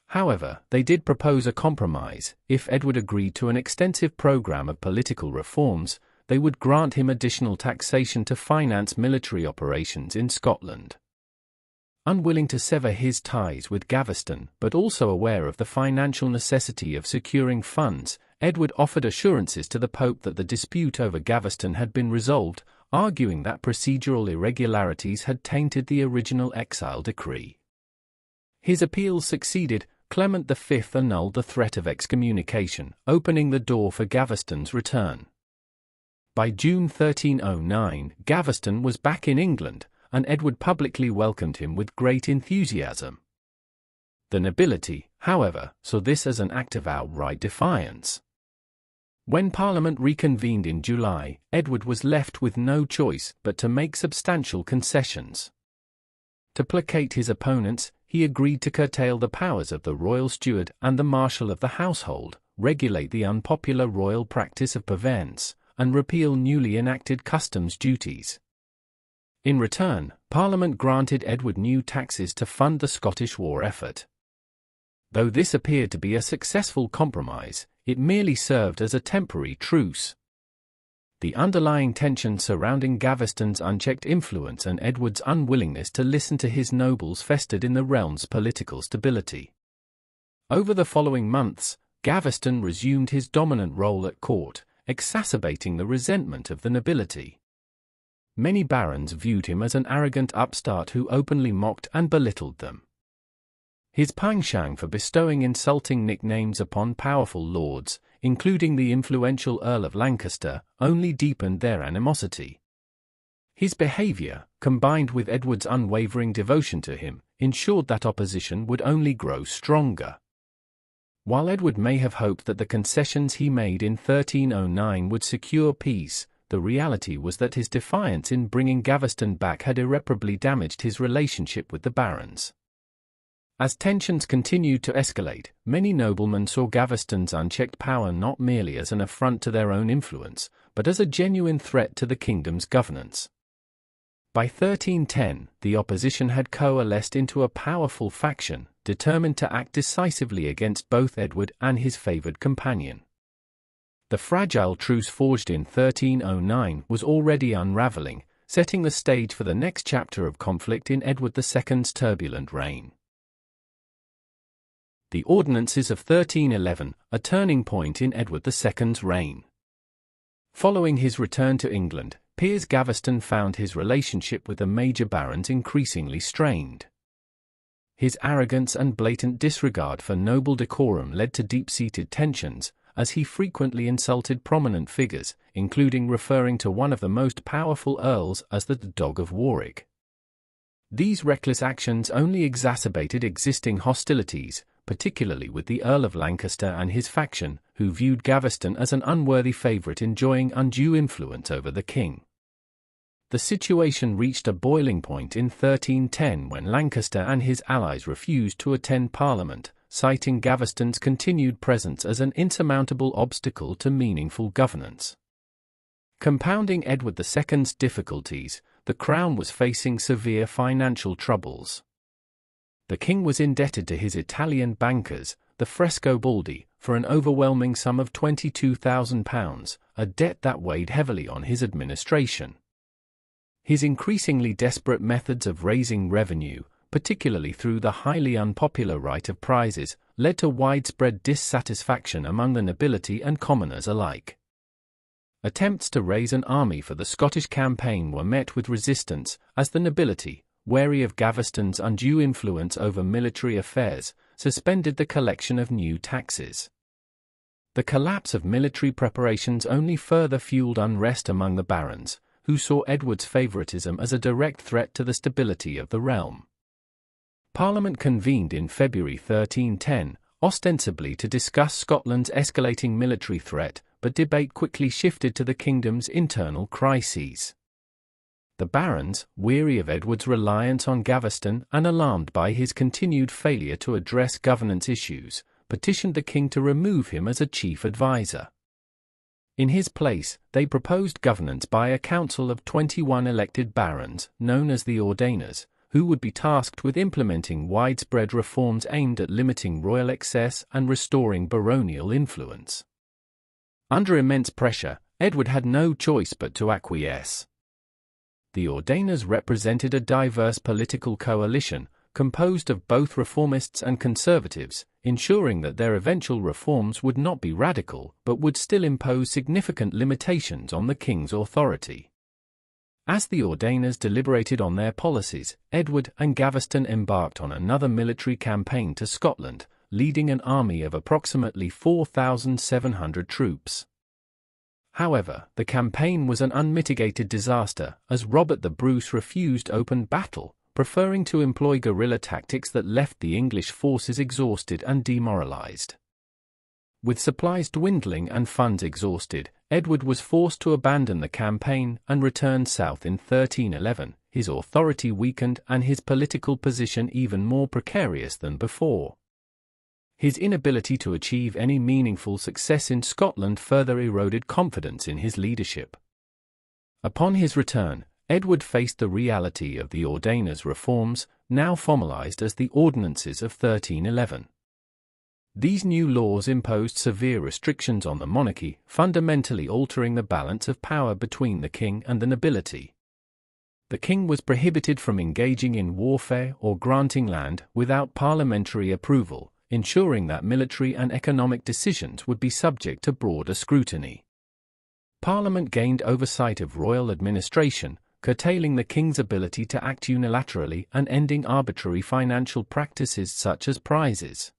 However, they did propose a compromise. If Edward agreed to an extensive program of political reforms, they would grant him additional taxation to finance military operations in Scotland. Unwilling to sever his ties with Gaveston, but also aware of the financial necessity of securing funds, Edward offered assurances to the Pope that the dispute over Gaveston had been resolved, arguing that procedural irregularities had tainted the original exile decree. His appeals succeeded. Clement V annulled the threat of excommunication, opening the door for Gaveston's return. By June 1309, Gaveston was back in England, and Edward publicly welcomed him with great enthusiasm. The nobility, however, saw this as an act of outright defiance. When Parliament reconvened in July, Edward was left with no choice but to make substantial concessions. To placate his opponents, he agreed to curtail the powers of the royal steward and the marshal of the household, regulate the unpopular royal practice of purveyance, and repeal newly enacted customs duties. In return, Parliament granted Edward new taxes to fund the Scottish war effort. Though this appeared to be a successful compromise, it merely served as a temporary truce. The underlying tension surrounding Gaveston's unchecked influence and Edward's unwillingness to listen to his nobles festered in the realm's political stability. Over the following months, Gaveston resumed his dominant role at court, exacerbating the resentment of the nobility. Many barons viewed him as an arrogant upstart who openly mocked and belittled them. His penchant for bestowing insulting nicknames upon powerful lords, including the influential Earl of Lancaster, only deepened their animosity. His behavior, combined with Edward's unwavering devotion to him, ensured that opposition would only grow stronger. While Edward may have hoped that the concessions he made in 1309 would secure peace, the reality was that his defiance in bringing Gaveston back had irreparably damaged his relationship with the barons. As tensions continued to escalate, many noblemen saw Gaveston's unchecked power not merely as an affront to their own influence, but as a genuine threat to the kingdom's governance. By 1310, the opposition had coalesced into a powerful faction, determined to act decisively against both Edward and his favored companion. The fragile truce forged in 1309 was already unraveling, setting the stage for the next chapter of conflict in Edward II's turbulent reign. The Ordinances of 1311, a turning point in Edward II's reign. Following his return to England, Piers Gaveston found his relationship with the major barons increasingly strained. His arrogance and blatant disregard for noble decorum led to deep-seated tensions, as he frequently insulted prominent figures, including referring to one of the most powerful earls as the Dog of Warwick. These reckless actions only exacerbated existing hostilities, particularly with the Earl of Lancaster and his faction, who viewed Gaveston as an unworthy favourite enjoying undue influence over the king. The situation reached a boiling point in 1310 when Lancaster and his allies refused to attend Parliament, citing Gaveston's continued presence as an insurmountable obstacle to meaningful governance. Compounding Edward II's difficulties, the crown was facing severe financial troubles. The king was indebted to his Italian bankers, the Frescobaldi, for an overwhelming sum of £22,000, a debt that weighed heavily on his administration. His increasingly desperate methods of raising revenue, particularly through the highly unpopular right of prizes, led to widespread dissatisfaction among the nobility and commoners alike. Attempts to raise an army for the Scottish campaign were met with resistance, as the nobility, wary of Gaveston's undue influence over military affairs, suspended the collection of new taxes. The collapse of military preparations only further fueled unrest among the barons, who saw Edward's favouritism as a direct threat to the stability of the realm. Parliament convened in February 1310, ostensibly to discuss Scotland's escalating military threat, but debate quickly shifted to the kingdom's internal crises. The barons, weary of Edward's reliance on Gaveston and alarmed by his continued failure to address governance issues, petitioned the king to remove him as a chief advisor. In his place, they proposed governance by a council of 21 elected barons, known as the Ordainers, who would be tasked with implementing widespread reforms aimed at limiting royal excess and restoring baronial influence. Under immense pressure, Edward had no choice but to acquiesce. The Ordainers represented a diverse political coalition, composed of both reformists and conservatives, ensuring that their eventual reforms would not be radical but would still impose significant limitations on the king's authority. As the Ordainers deliberated on their policies, Edward and Gaveston embarked on another military campaign to Scotland, leading an army of approximately 4,700 troops. However, the campaign was an unmitigated disaster, as Robert the Bruce refused open battle, preferring to employ guerrilla tactics that left the English forces exhausted and demoralized. With supplies dwindling and funds exhausted, Edward was forced to abandon the campaign and return south in 1311, his authority weakened and his political position even more precarious than before. His inability to achieve any meaningful success in Scotland further eroded confidence in his leadership. Upon his return, Edward faced the reality of the Ordainers' reforms, now formalized as the Ordinances of 1311. These new laws imposed severe restrictions on the monarchy, fundamentally altering the balance of power between the king and the nobility. The king was prohibited from engaging in warfare or granting land without parliamentary approval, ensuring that military and economic decisions would be subject to broader scrutiny. Parliament gained oversight of royal administration, curtailing the king's ability to act unilaterally and ending arbitrary financial practices such as prizes.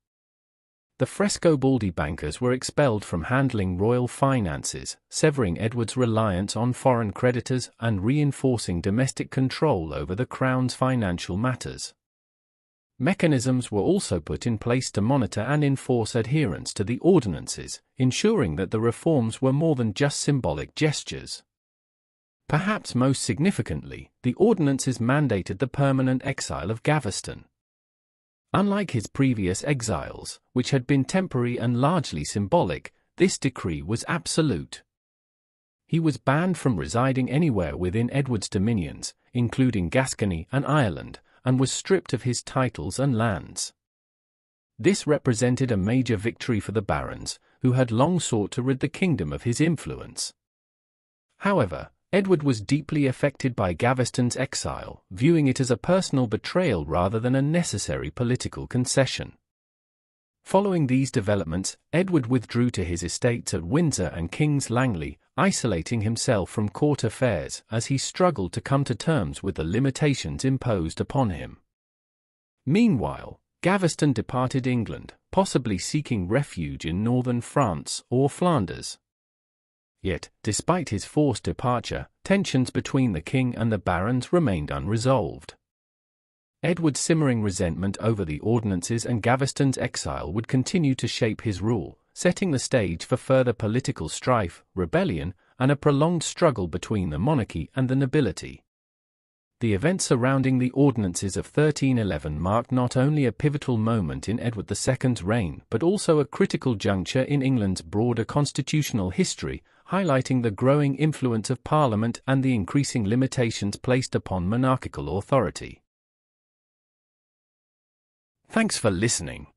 The Frescobaldi bankers were expelled from handling royal finances, severing Edward's reliance on foreign creditors and reinforcing domestic control over the crown's financial matters. Mechanisms were also put in place to monitor and enforce adherence to the ordinances, ensuring that the reforms were more than just symbolic gestures. Perhaps most significantly, the ordinances mandated the permanent exile of Gaveston. Unlike his previous exiles, which had been temporary and largely symbolic, this decree was absolute. He was banned from residing anywhere within Edward's dominions, including Gascony and Ireland, and was stripped of his titles and lands. This represented a major victory for the barons, who had long sought to rid the kingdom of his influence. However, Edward was deeply affected by Gaveston's exile, viewing it as a personal betrayal rather than a necessary political concession. Following these developments, Edward withdrew to his estates at Windsor and King's Langley, isolating himself from court affairs as he struggled to come to terms with the limitations imposed upon him. Meanwhile, Gaveston departed England, possibly seeking refuge in northern France or Flanders. Yet, despite his forced departure, tensions between the king and the barons remained unresolved. Edward's simmering resentment over the ordinances and Gaveston's exile would continue to shape his rule, setting the stage for further political strife, rebellion, and a prolonged struggle between the monarchy and the nobility. The events surrounding the ordinances of 1311 marked not only a pivotal moment in Edward II's reign but also a critical juncture in England's broader constitutional history, highlighting the growing influence of Parliament and the increasing limitations placed upon monarchical authority. Thanks for listening.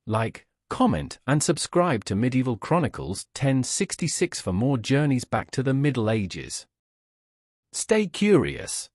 Like, comment, and subscribe to Medieval Chronicles 1066 for more journeys back to the Middle Ages. Stay curious.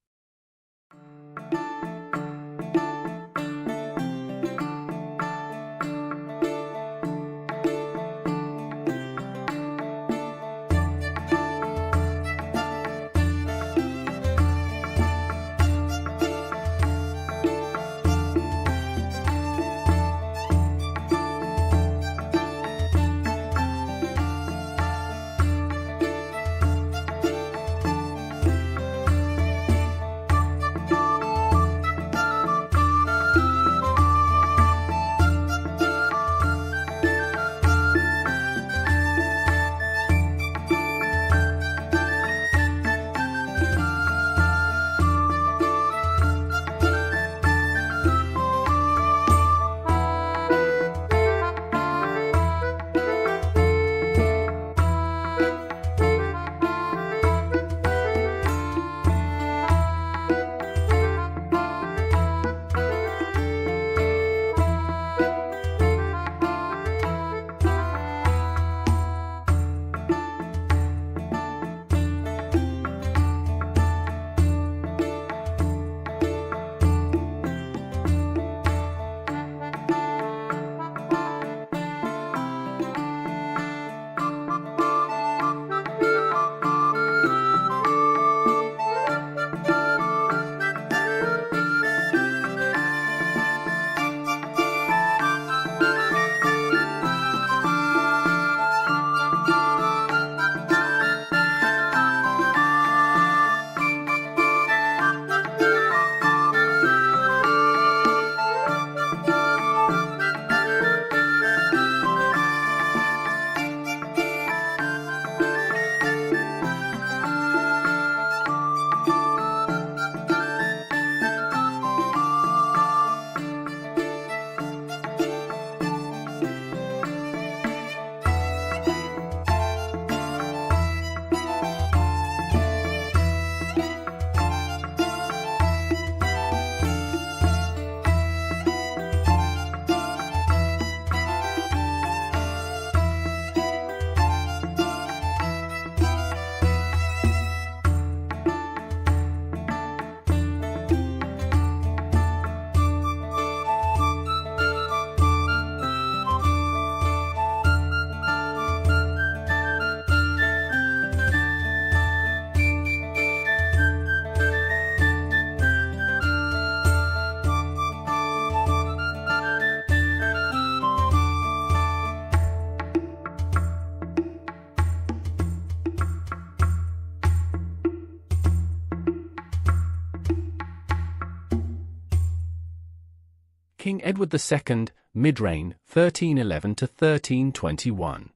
King Edward II, mid-reign, 1311 to 1321.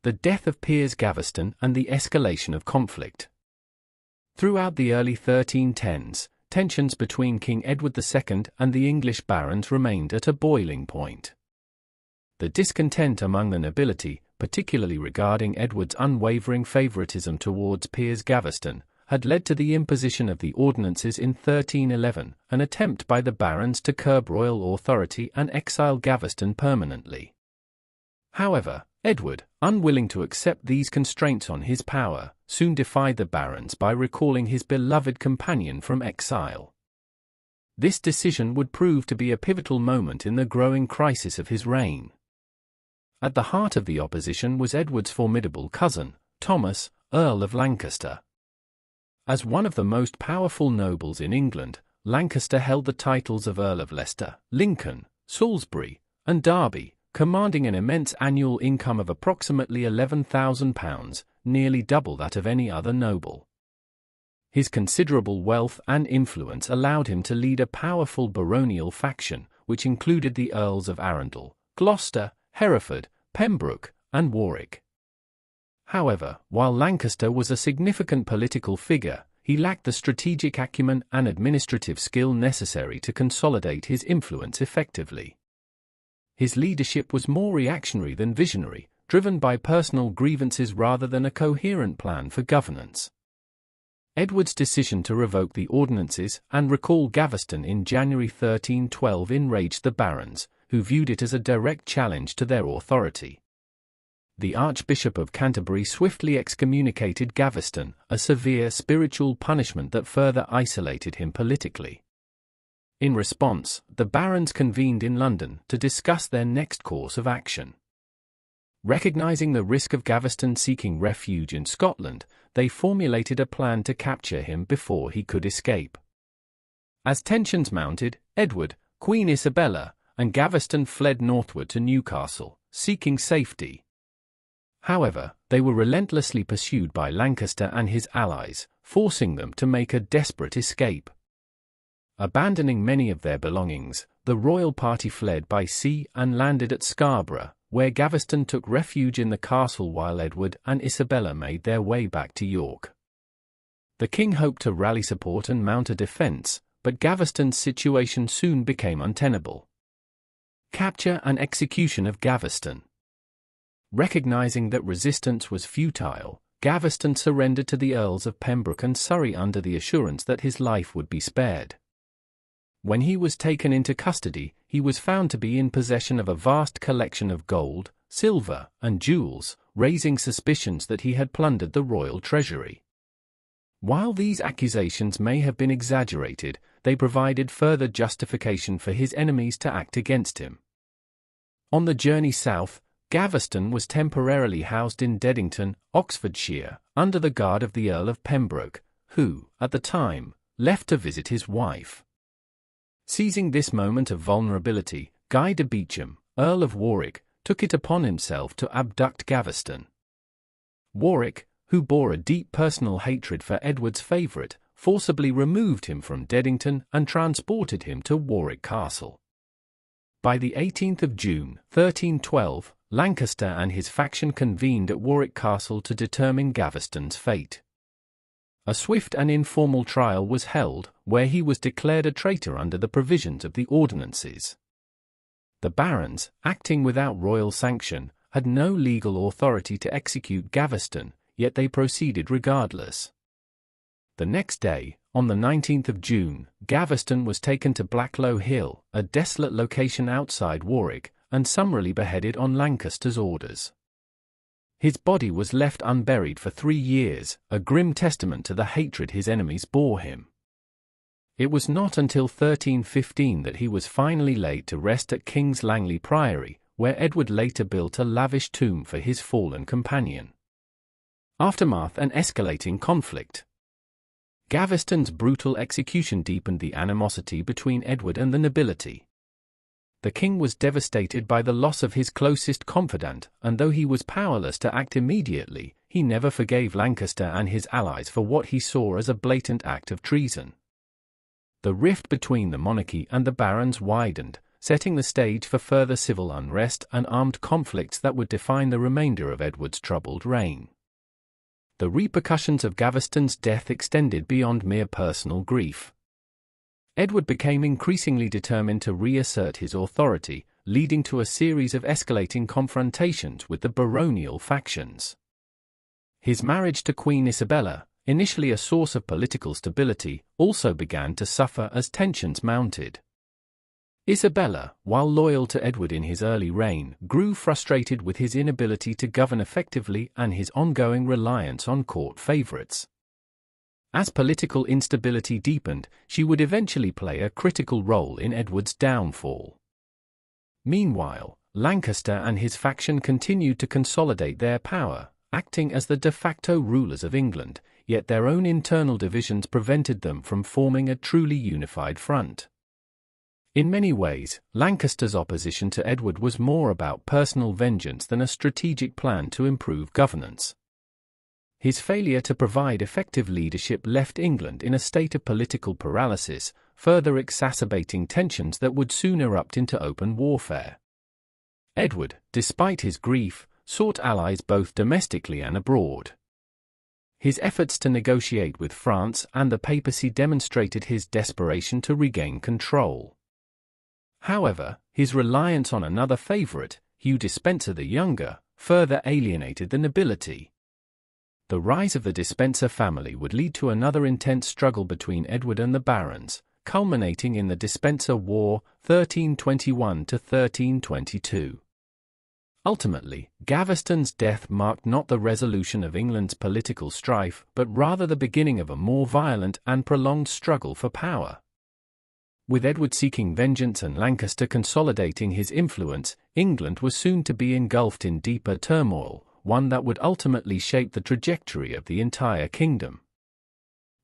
The death of Piers Gaveston and the escalation of conflict. Throughout the early 1310s, tensions between King Edward II and the English barons remained at a boiling point. The discontent among the nobility, particularly regarding Edward's unwavering favoritism towards Piers Gaveston, had led to the imposition of the Ordinances in 1311, an attempt by the barons to curb royal authority and exile Gaveston permanently. However, Edward, unwilling to accept these constraints on his power, soon defied the barons by recalling his beloved companion from exile. This decision would prove to be a pivotal moment in the growing crisis of his reign. At the heart of the opposition was Edward's formidable cousin, Thomas, Earl of Lancaster. As one of the most powerful nobles in England, Lancaster held the titles of Earl of Leicester, Lincoln, Salisbury, and Derby, commanding an immense annual income of approximately £11,000, nearly double that of any other noble. His considerable wealth and influence allowed him to lead a powerful baronial faction, which included the Earls of Arundel, Gloucester, Hereford, Pembroke, and Warwick. However, while Lancaster was a significant political figure, he lacked the strategic acumen and administrative skill necessary to consolidate his influence effectively. His leadership was more reactionary than visionary, driven by personal grievances rather than a coherent plan for governance. Edward's decision to revoke the ordinances and recall Gaveston in January 1312 enraged the barons, who viewed it as a direct challenge to their authority. The Archbishop of Canterbury swiftly excommunicated Gaveston, a severe spiritual punishment that further isolated him politically. In response, the barons convened in London to discuss their next course of action. Recognizing the risk of Gaveston seeking refuge in Scotland, they formulated a plan to capture him before he could escape. As tensions mounted, Edward, Queen Isabella, and Gaveston fled northward to Newcastle, seeking safety. However, they were relentlessly pursued by Lancaster and his allies, forcing them to make a desperate escape. Abandoning many of their belongings, the royal party fled by sea and landed at Scarborough, where Gaveston took refuge in the castle while Edward and Isabella made their way back to York. The king hoped to rally support and mount a defense, but Gaveston's situation soon became untenable. Capture and execution of Gaveston. Recognizing that resistance was futile, Gaveston surrendered to the Earls of Pembroke and Surrey under the assurance that his life would be spared. When he was taken into custody, he was found to be in possession of a vast collection of gold, silver, and jewels, raising suspicions that he had plundered the royal treasury. While these accusations may have been exaggerated, they provided further justification for his enemies to act against him. On the journey south, Gaveston was temporarily housed in Deddington, Oxfordshire, under the guard of the Earl of Pembroke, who, at the time, left to visit his wife. Seizing this moment of vulnerability, Guy de Beauchamp, Earl of Warwick, took it upon himself to abduct Gaveston. Warwick, who bore a deep personal hatred for Edward's favourite, forcibly removed him from Deddington and transported him to Warwick Castle. By the 18th of June, 1312, Lancaster and his faction convened at Warwick Castle to determine Gaveston's fate. A swift and informal trial was held, where he was declared a traitor under the provisions of the ordinances. The barons, acting without royal sanction, had no legal authority to execute Gaveston, yet they proceeded regardless. The next day, on the 19th of June, Gaveston was taken to Blacklow Hill, a desolate location outside Warwick, and summarily beheaded on Lancaster's orders. His body was left unburied for 3 years, a grim testament to the hatred his enemies bore him. It was not until 1315 that he was finally laid to rest at King's Langley Priory, where Edward later built a lavish tomb for his fallen companion. Aftermath and escalating conflict. Gaveston's brutal execution deepened the animosity between Edward and the nobility. The king was devastated by the loss of his closest confidant, and though he was powerless to act immediately, he never forgave Lancaster and his allies for what he saw as a blatant act of treason. The rift between the monarchy and the barons widened, setting the stage for further civil unrest and armed conflicts that would define the remainder of Edward's troubled reign. The repercussions of Gaveston's death extended beyond mere personal grief. Edward became increasingly determined to reassert his authority, leading to a series of escalating confrontations with the baronial factions. His marriage to Queen Isabella, initially a source of political stability, also began to suffer as tensions mounted. Isabella, while loyal to Edward in his early reign, grew frustrated with his inability to govern effectively and his ongoing reliance on court favorites. As political instability deepened, she would eventually play a critical role in Edward's downfall. Meanwhile, Lancaster and his faction continued to consolidate their power, acting as the de facto rulers of England, yet their own internal divisions prevented them from forming a truly unified front. In many ways, Lancaster's opposition to Edward was more about personal vengeance than a strategic plan to improve governance. His failure to provide effective leadership left England in a state of political paralysis, further exacerbating tensions that would soon erupt into open warfare. Edward, despite his grief, sought allies both domestically and abroad. His efforts to negotiate with France and the papacy demonstrated his desperation to regain control. However, his reliance on another favorite, Hugh Despencer the Younger, further alienated the nobility. The rise of the Despencer family would lead to another intense struggle between Edward and the barons, culminating in the Despencer War, 1321 to 1322. Ultimately, Gaveston's death marked not the resolution of England's political strife, but rather the beginning of a more violent and prolonged struggle for power. With Edward seeking vengeance and Lancaster consolidating his influence, England was soon to be engulfed in deeper turmoil, one that would ultimately shape the trajectory of the entire kingdom.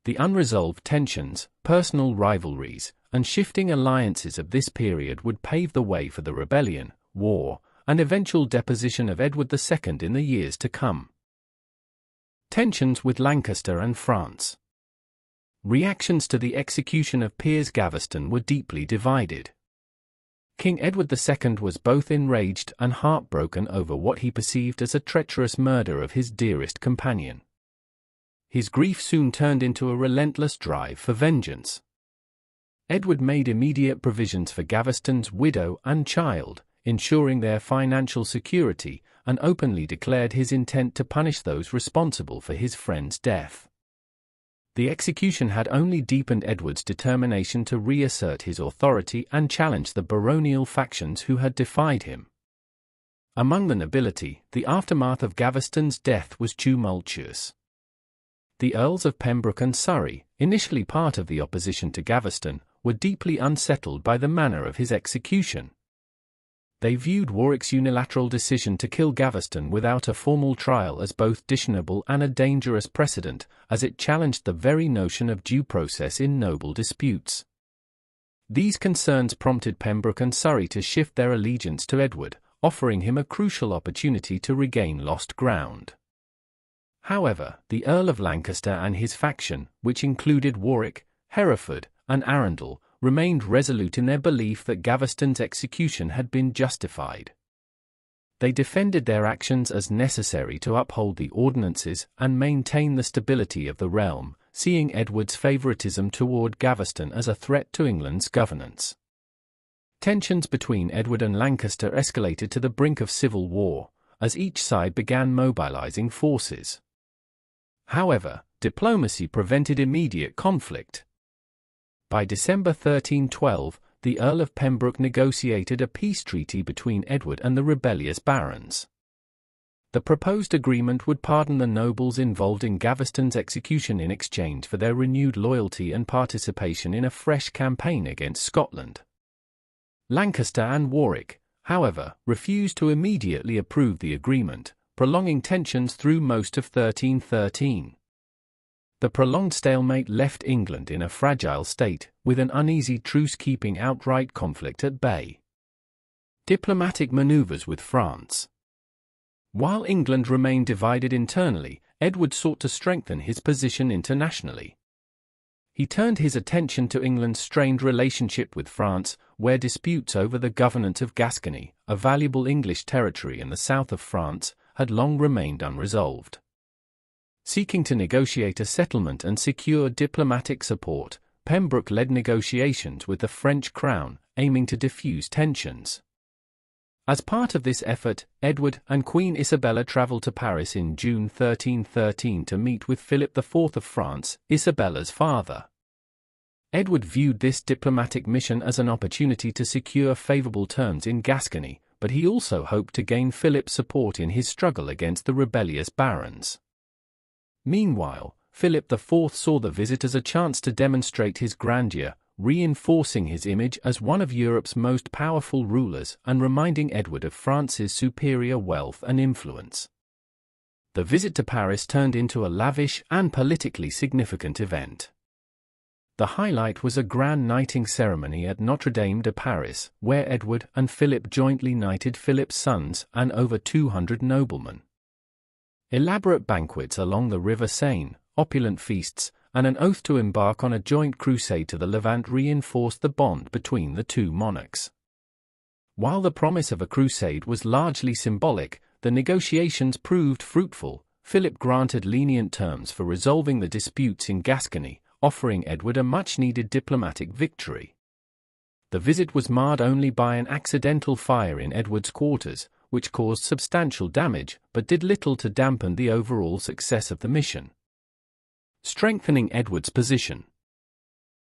The unresolved tensions, personal rivalries, and shifting alliances of this period would pave the way for the rebellion, war, and eventual deposition of Edward II in the years to come. Tensions with Lancaster and France. Reactions to the execution of Piers Gaveston were deeply divided. King Edward II was both enraged and heartbroken over what he perceived as a treacherous murder of his dearest companion. His grief soon turned into a relentless drive for vengeance. Edward made immediate provisions for Gaveston's widow and child, ensuring their financial security, and openly declared his intent to punish those responsible for his friend's death. The execution had only deepened Edward's determination to reassert his authority and challenge the baronial factions who had defied him. Among the nobility, the aftermath of Gaveston's death was tumultuous. The Earls of Pembroke and Surrey, initially part of the opposition to Gaveston, were deeply unsettled by the manner of his execution. They viewed Warwick's unilateral decision to kill Gaveston without a formal trial as both dishonorable and a dangerous precedent, as it challenged the very notion of due process in noble disputes. These concerns prompted Pembroke and Surrey to shift their allegiance to Edward, offering him a crucial opportunity to regain lost ground. However, the Earl of Lancaster and his faction, which included Warwick, Hereford, and Arundel, remained resolute in their belief that Gaveston's execution had been justified. They defended their actions as necessary to uphold the ordinances and maintain the stability of the realm, seeing Edward's favoritism toward Gaveston as a threat to England's governance. Tensions between Edward and Lancaster escalated to the brink of civil war, as each side began mobilizing forces. However, diplomacy prevented immediate conflict. By December 1312, the Earl of Pembroke negotiated a peace treaty between Edward and the rebellious barons. The proposed agreement would pardon the nobles involved in Gaveston's execution in exchange for their renewed loyalty and participation in a fresh campaign against Scotland. Lancaster and Warwick, however, refused to immediately approve the agreement, prolonging tensions through most of 1313. The prolonged stalemate left England in a fragile state, with an uneasy truce keeping outright conflict at bay. Diplomatic maneuvers with France. While England remained divided internally, Edward sought to strengthen his position internationally. He turned his attention to England's strained relationship with France, where disputes over the governance of Gascony, a valuable English territory in the south of France, had long remained unresolved. Seeking to negotiate a settlement and secure diplomatic support, Pembroke led negotiations with the French crown, aiming to diffuse tensions. As part of this effort, Edward and Queen Isabella traveled to Paris in June 1313 to meet with Philip IV of France, Isabella's father. Edward viewed this diplomatic mission as an opportunity to secure favorable terms in Gascony, but he also hoped to gain Philip's support in his struggle against the rebellious barons. Meanwhile, Philip IV saw the visit as a chance to demonstrate his grandeur, reinforcing his image as one of Europe's most powerful rulers and reminding Edward of France's superior wealth and influence. The visit to Paris turned into a lavish and politically significant event. The highlight was a grand knighting ceremony at Notre Dame de Paris, where Edward and Philip jointly knighted Philip's sons and over 200 noblemen. Elaborate banquets along the River Seine, opulent feasts, and an oath to embark on a joint crusade to the Levant reinforced the bond between the two monarchs. While the promise of a crusade was largely symbolic, the negotiations proved fruitful. Philip granted lenient terms for resolving the disputes in Gascony, offering Edward a much-needed diplomatic victory. The visit was marred only by an accidental fire in Edward's quarters, which caused substantial damage but did little to dampen the overall success of the mission. Strengthening Edward's position.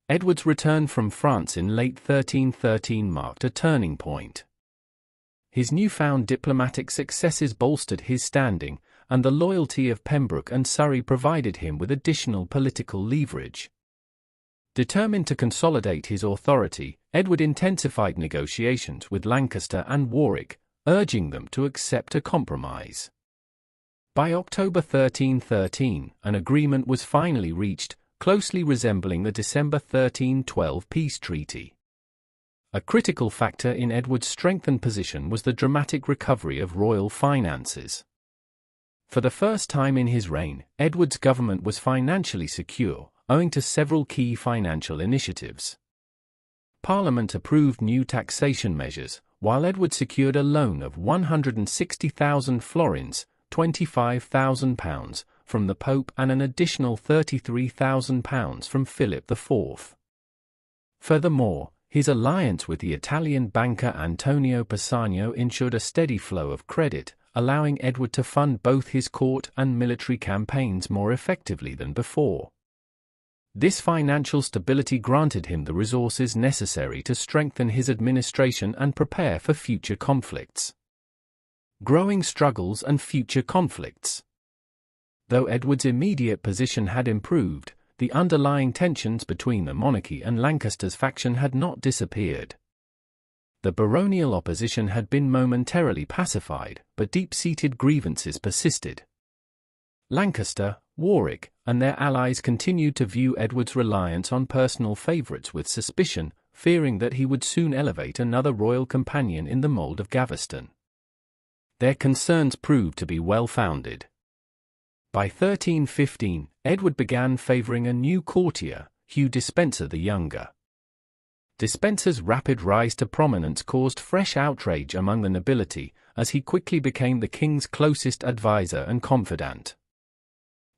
Edward's return from France in late 1313 marked a turning point. His newfound diplomatic successes bolstered his standing, and the loyalty of Pembroke and Surrey provided him with additional political leverage. Determined to consolidate his authority, Edward intensified negotiations with Lancaster and Warwick, urging them to accept a compromise. By October 1313, an agreement was finally reached, closely resembling the December 1312 peace treaty. A critical factor in Edward's strengthened position was the dramatic recovery of royal finances. For the first time in his reign, Edward's government was financially secure, owing to several key financial initiatives. Parliament approved new taxation measures, while Edward secured a loan of 160,000 florins, £25,000, from the Pope and an additional £33,000 from Philip IV. Furthermore, his alliance with the Italian banker Antonio Pisano ensured a steady flow of credit, allowing Edward to fund both his court and military campaigns more effectively than before. This financial stability granted him the resources necessary to strengthen his administration and prepare for future conflicts. Growing struggles and future conflicts. Though Edward's immediate position had improved, the underlying tensions between the monarchy and Lancaster's faction had not disappeared. The baronial opposition had been momentarily pacified, but deep-seated grievances persisted. Lancaster, Warwick, and their allies continued to view Edward's reliance on personal favourites with suspicion, fearing that he would soon elevate another royal companion in the mould of Gaveston. Their concerns proved to be well-founded. By 1315, Edward began favouring a new courtier, Hugh Despenser the Younger. Despenser's rapid rise to prominence caused fresh outrage among the nobility, as he quickly became the king's closest advisor and confidant.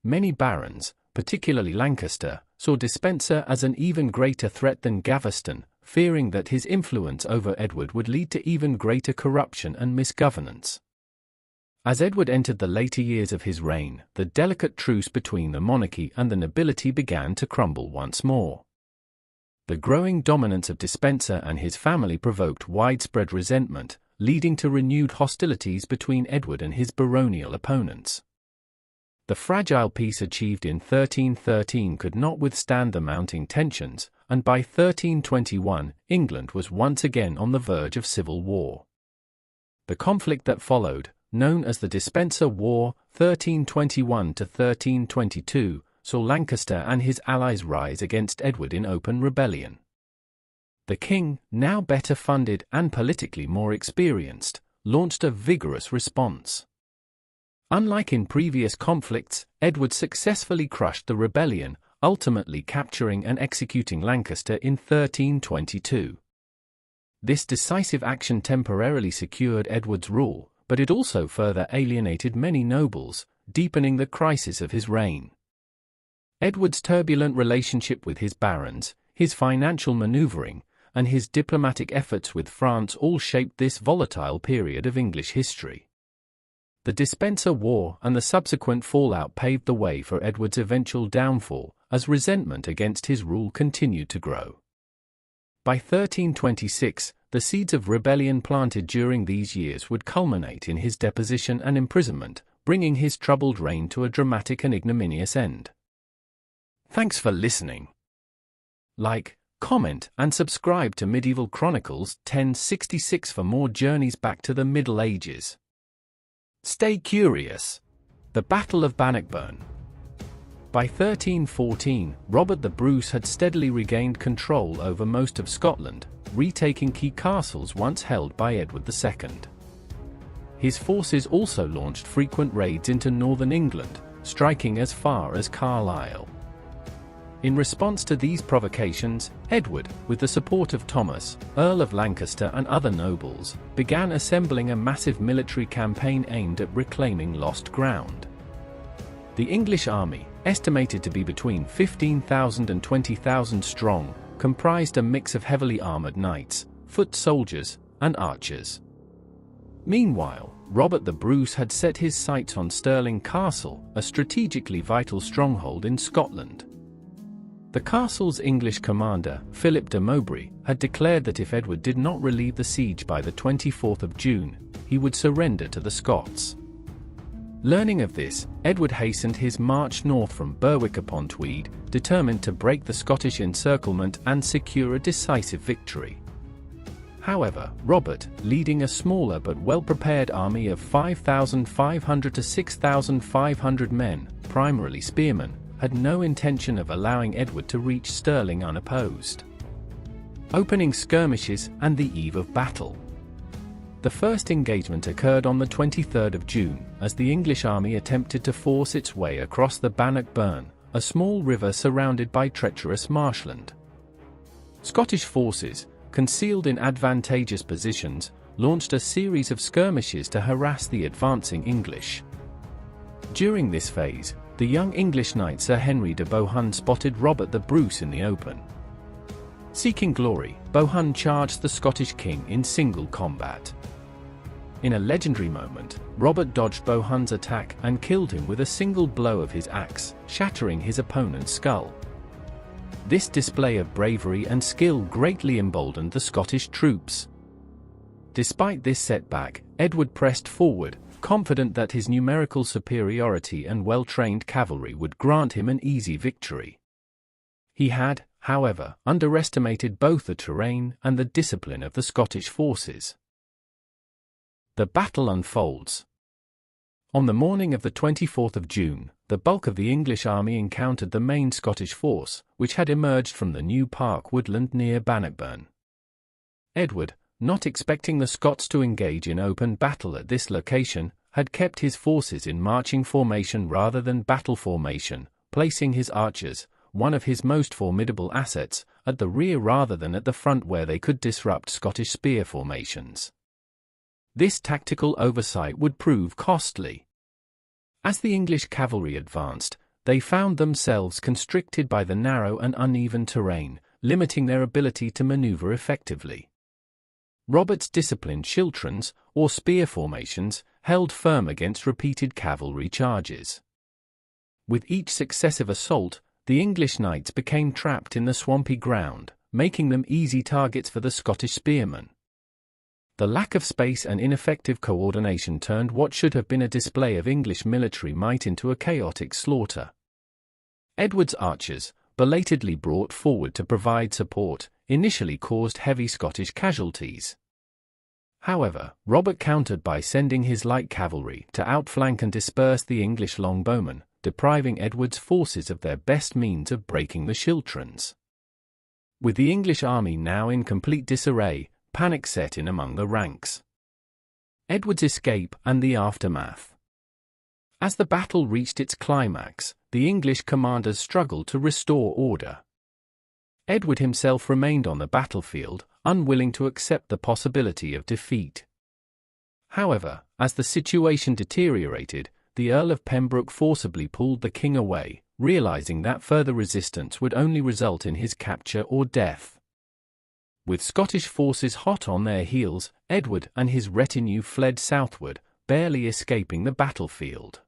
Many barons, particularly Lancaster, saw Despenser as an even greater threat than Gaveston, fearing that his influence over Edward would lead to even greater corruption and misgovernance. As Edward entered the later years of his reign, the delicate truce between the monarchy and the nobility began to crumble once more. The growing dominance of Despenser and his family provoked widespread resentment, leading to renewed hostilities between Edward and his baronial opponents. The fragile peace achieved in 1313 could not withstand the mounting tensions, and by 1321, England was once again on the verge of civil war. The conflict that followed, known as the Despenser War, 1321–1322, saw Lancaster and his allies rise against Edward in open rebellion. The king, now better funded and politically more experienced, launched a vigorous response. Unlike in previous conflicts, Edward successfully crushed the rebellion, ultimately capturing and executing Lancaster in 1322. This decisive action temporarily secured Edward's rule, but it also further alienated many nobles, deepening the crisis of his reign. Edward's turbulent relationship with his barons, his financial maneuvering, and his diplomatic efforts with France all shaped this volatile period of English history. The Despenser War and the subsequent fallout paved the way for Edward's eventual downfall, as resentment against his rule continued to grow. By 1326, the seeds of rebellion planted during these years would culminate in his deposition and imprisonment, bringing his troubled reign to a dramatic and ignominious end. Thanks for listening. Like, comment, and subscribe to Medieval Chronicles 1066 for more journeys back to the Middle Ages. Stay curious. The Battle of Bannockburn. By 1314, Robert the Bruce had steadily regained control over most of Scotland, retaking key castles once held by Edward II. His forces also launched frequent raids into northern England, striking as far as Carlisle. In response to these provocations, Edward, with the support of Thomas, Earl of Lancaster and other nobles, began assembling a massive military campaign aimed at reclaiming lost ground. The English army, estimated to be between 15,000 and 20,000 strong, comprised a mix of heavily armoured knights, foot soldiers, and archers. Meanwhile, Robert the Bruce had set his sights on Stirling Castle, a strategically vital stronghold in Scotland. The castle's English commander, Philip de Mowbray, had declared that if Edward did not relieve the siege by the 24th of June, he would surrender to the Scots. Learning of this, Edward hastened his march north from Berwick-upon-Tweed, determined to break the Scottish encirclement and secure a decisive victory. However, Robert, leading a smaller but well-prepared army of 5,500 to 6,500 men, primarily spearmen, had no intention of allowing Edward to reach Stirling unopposed. Opening skirmishes and the eve of battle. The first engagement occurred on the 23rd of June, as the English army attempted to force its way across the Bannockburn, a small river surrounded by treacherous marshland. Scottish forces, concealed in advantageous positions, launched a series of skirmishes to harass the advancing English. During this phase, the young English knight Sir Henry de Bohun spotted Robert the Bruce in the open. Seeking glory, Bohun charged the Scottish king in single combat. In a legendary moment, Robert dodged Bohun's attack and killed him with a single blow of his axe, shattering his opponent's skull. This display of bravery and skill greatly emboldened the Scottish troops. Despite this setback, Edward pressed forward, confident that his numerical superiority and well-trained cavalry would grant him an easy victory. He had, however, underestimated both the terrain and the discipline of the Scottish forces. The battle unfolds. On the morning of the 24th of June, the bulk of the English army encountered the main Scottish force, which had emerged from the New Park woodland near Bannockburn. Edward, not expecting the Scots to engage in open battle at this location, had kept his forces in marching formation rather than battle formation, placing his archers, one of his most formidable assets, at the rear rather than at the front where they could disrupt Scottish spear formations. This tactical oversight would prove costly. As the English cavalry advanced, they found themselves constricted by the narrow and uneven terrain, limiting their ability to maneuver effectively. Robert's disciplined schiltrons, or spear formations, held firm against repeated cavalry charges. With each successive assault, the English knights became trapped in the swampy ground, making them easy targets for the Scottish spearmen. The lack of space and ineffective coordination turned what should have been a display of English military might into a chaotic slaughter. Edward's archers, belatedly brought forward to provide support, initially caused heavy Scottish casualties. However, Robert countered by sending his light cavalry to outflank and disperse the English longbowmen, depriving Edward's forces of their best means of breaking the schiltrons. With the English army now in complete disarray, panic set in among the ranks. Edward's escape and the aftermath. As the battle reached its climax, the English commanders struggled to restore order. Edward himself remained on the battlefield, unwilling to accept the possibility of defeat. However, as the situation deteriorated, the Earl of Pembroke forcibly pulled the king away, realizing that further resistance would only result in his capture or death. With Scottish forces hot on their heels, Edward and his retinue fled southward, barely escaping the battlefield.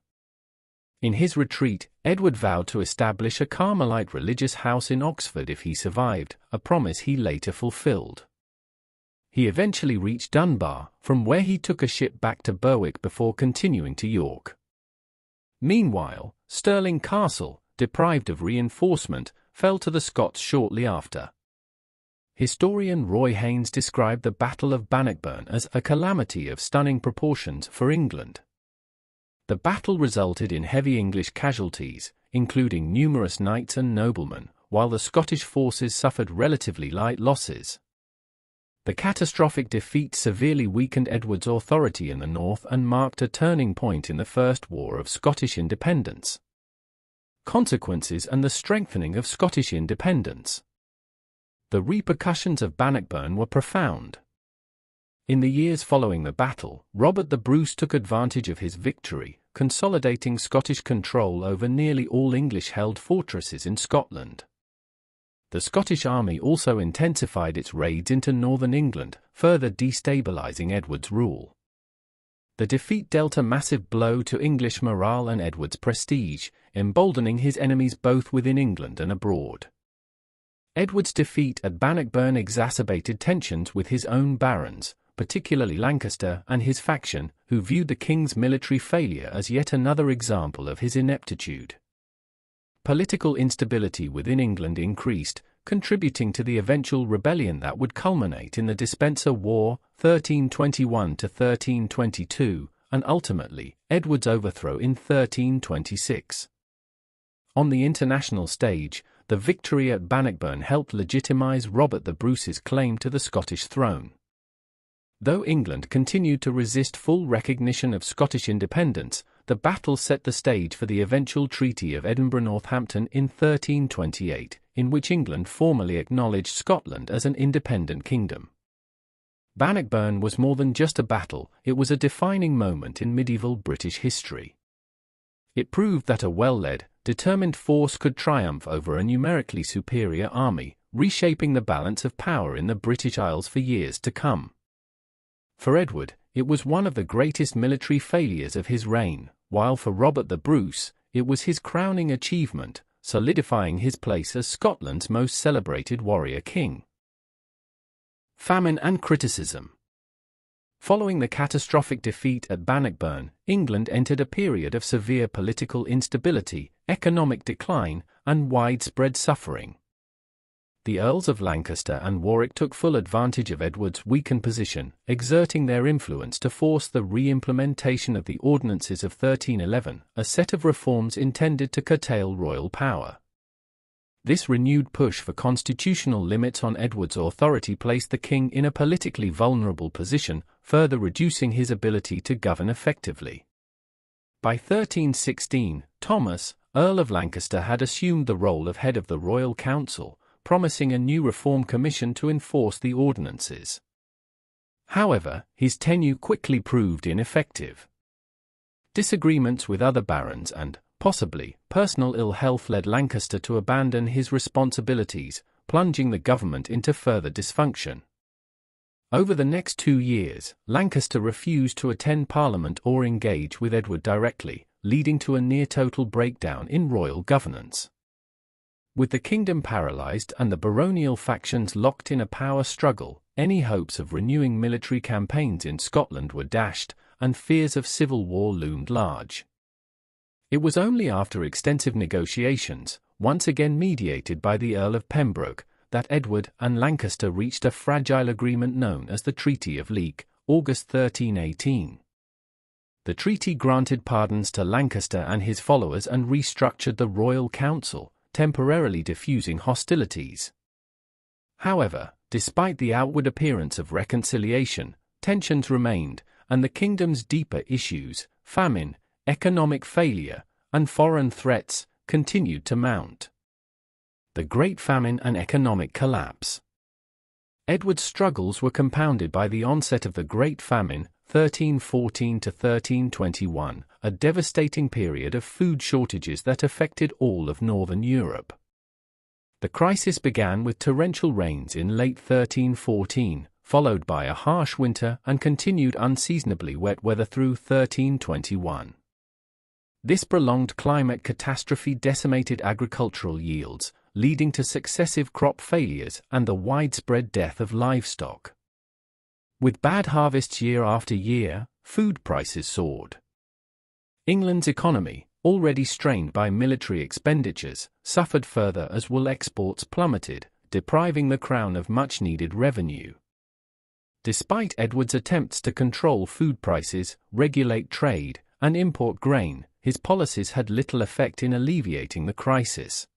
In his retreat, Edward vowed to establish a Carmelite religious house in Oxford if he survived, a promise he later fulfilled. He eventually reached Dunbar, from where he took a ship back to Berwick before continuing to York. Meanwhile, Stirling Castle, deprived of reinforcement, fell to the Scots shortly after. Historian Roy Haynes described the Battle of Bannockburn as a calamity of stunning proportions for England. The battle resulted in heavy English casualties, including numerous knights and noblemen, while the Scottish forces suffered relatively light losses. The catastrophic defeat severely weakened Edward's authority in the north and marked a turning point in the First War of Scottish Independence. Consequences and the strengthening of Scottish independence. The repercussions of Bannockburn were profound. In the years following the battle, Robert the Bruce took advantage of his victory, consolidating Scottish control over nearly all English-held fortresses in Scotland. The Scottish army also intensified its raids into northern England, further destabilizing Edward's rule. The defeat dealt a massive blow to English morale and Edward's prestige, emboldening his enemies both within England and abroad. Edward's defeat at Bannockburn exacerbated tensions with his own barons, particularly Lancaster and his faction, who viewed the king's military failure as yet another example of his ineptitude. Political instability within England increased, contributing to the eventual rebellion that would culminate in the Despencer War, 1321 to 1322, and ultimately, Edward's overthrow in 1326. On the international stage, the victory at Bannockburn helped legitimize Robert the Bruce's claim to the Scottish throne. Though England continued to resist full recognition of Scottish independence, the battle set the stage for the eventual Treaty of Edinburgh-Northampton in 1328, in which England formally acknowledged Scotland as an independent kingdom. Bannockburn was more than just a battle, it was a defining moment in medieval British history. It proved that a well-led, determined force could triumph over a numerically superior army, reshaping the balance of power in the British Isles for years to come. For Edward, it was one of the greatest military failures of his reign, while for Robert the Bruce, it was his crowning achievement, solidifying his place as Scotland's most celebrated warrior king. Famine and criticism. Following the catastrophic defeat at Bannockburn, England entered a period of severe political instability, economic decline, and widespread suffering. The Earls of Lancaster and Warwick took full advantage of Edward's weakened position, exerting their influence to force the re-implementation of the Ordinances of 1311, a set of reforms intended to curtail royal power. This renewed push for constitutional limits on Edward's authority placed the king in a politically vulnerable position, further reducing his ability to govern effectively. By 1316, Thomas, Earl of Lancaster, had assumed the role of head of the Royal Council, promising a new reform commission to enforce the ordinances. However, his tenure quickly proved ineffective. Disagreements with other barons and, possibly, personal ill health led Lancaster to abandon his responsibilities, plunging the government into further dysfunction. Over the next 2 years, Lancaster refused to attend Parliament or engage with Edward directly, leading to a near-total breakdown in royal governance. With the kingdom paralysed and the baronial factions locked in a power struggle, any hopes of renewing military campaigns in Scotland were dashed, and fears of civil war loomed large. It was only after extensive negotiations, once again mediated by the Earl of Pembroke, that Edward and Lancaster reached a fragile agreement known as the Treaty of Leek, August 1318. The treaty granted pardons to Lancaster and his followers and restructured the Royal Council, temporarily diffusing hostilities. However, despite the outward appearance of reconciliation, tensions remained, and the kingdom's deeper issues, famine, economic failure, and foreign threats, continued to mount. The Great Famine and economic collapse. Edward's struggles were compounded by the onset of the Great Famine, 1314 to 1321, a devastating period of food shortages that affected all of northern Europe. The crisis began with torrential rains in late 1314, followed by a harsh winter and continued unseasonably wet weather through 1321. This prolonged climate catastrophe decimated agricultural yields, leading to successive crop failures and the widespread death of livestock. With bad harvests year after year, food prices soared. England's economy, already strained by military expenditures, suffered further as wool exports plummeted, depriving the crown of much-needed revenue. Despite Edward's attempts to control food prices, regulate trade, and import grain, his policies had little effect in alleviating the crisis.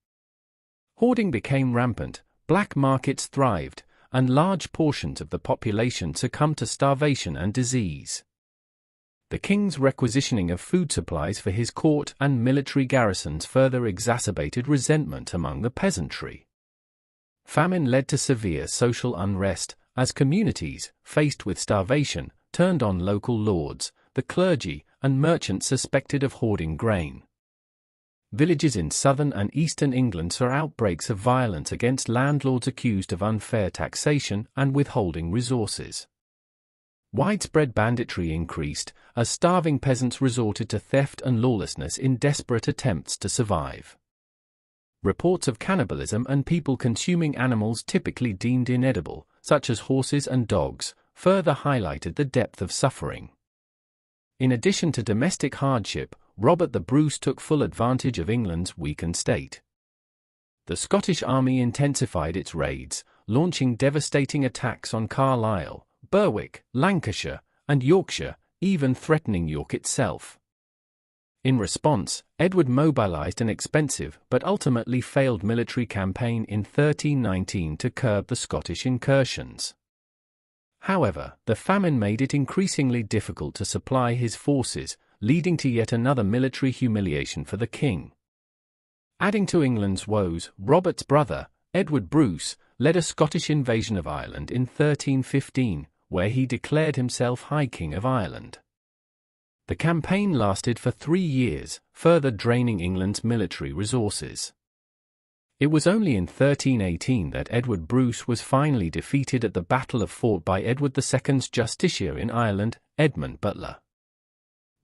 Hoarding became rampant, black markets thrived, and large portions of the population succumbed to starvation and disease. The king's requisitioning of food supplies for his court and military garrisons further exacerbated resentment among the peasantry. Famine led to severe social unrest, as communities, faced with starvation, turned on local lords, the clergy, and merchants suspected of hoarding grain. Villages in southern and eastern England saw outbreaks of violence against landlords accused of unfair taxation and withholding resources. Widespread banditry increased, as starving peasants resorted to theft and lawlessness in desperate attempts to survive. Reports of cannibalism and people consuming animals typically deemed inedible, such as horses and dogs, further highlighted the depth of suffering. In addition to domestic hardship, Robert the Bruce took full advantage of England's weakened state. The Scottish army intensified its raids, launching devastating attacks on Carlisle, Berwick, Lancashire, and Yorkshire, even threatening York itself. In response, Edward mobilized an expensive but ultimately failed military campaign in 1319 to curb the Scottish incursions. However, the famine made it increasingly difficult to supply his forces, leading to yet another military humiliation for the king. Adding to England's woes, Robert's brother, Edward Bruce, led a Scottish invasion of Ireland in 1315, where he declared himself High King of Ireland. The campaign lasted for 3 years, further draining England's military resources. It was only in 1318 that Edward Bruce was finally defeated at the Battle of fought by Edward II's justiciar in Ireland, Edmund Butler.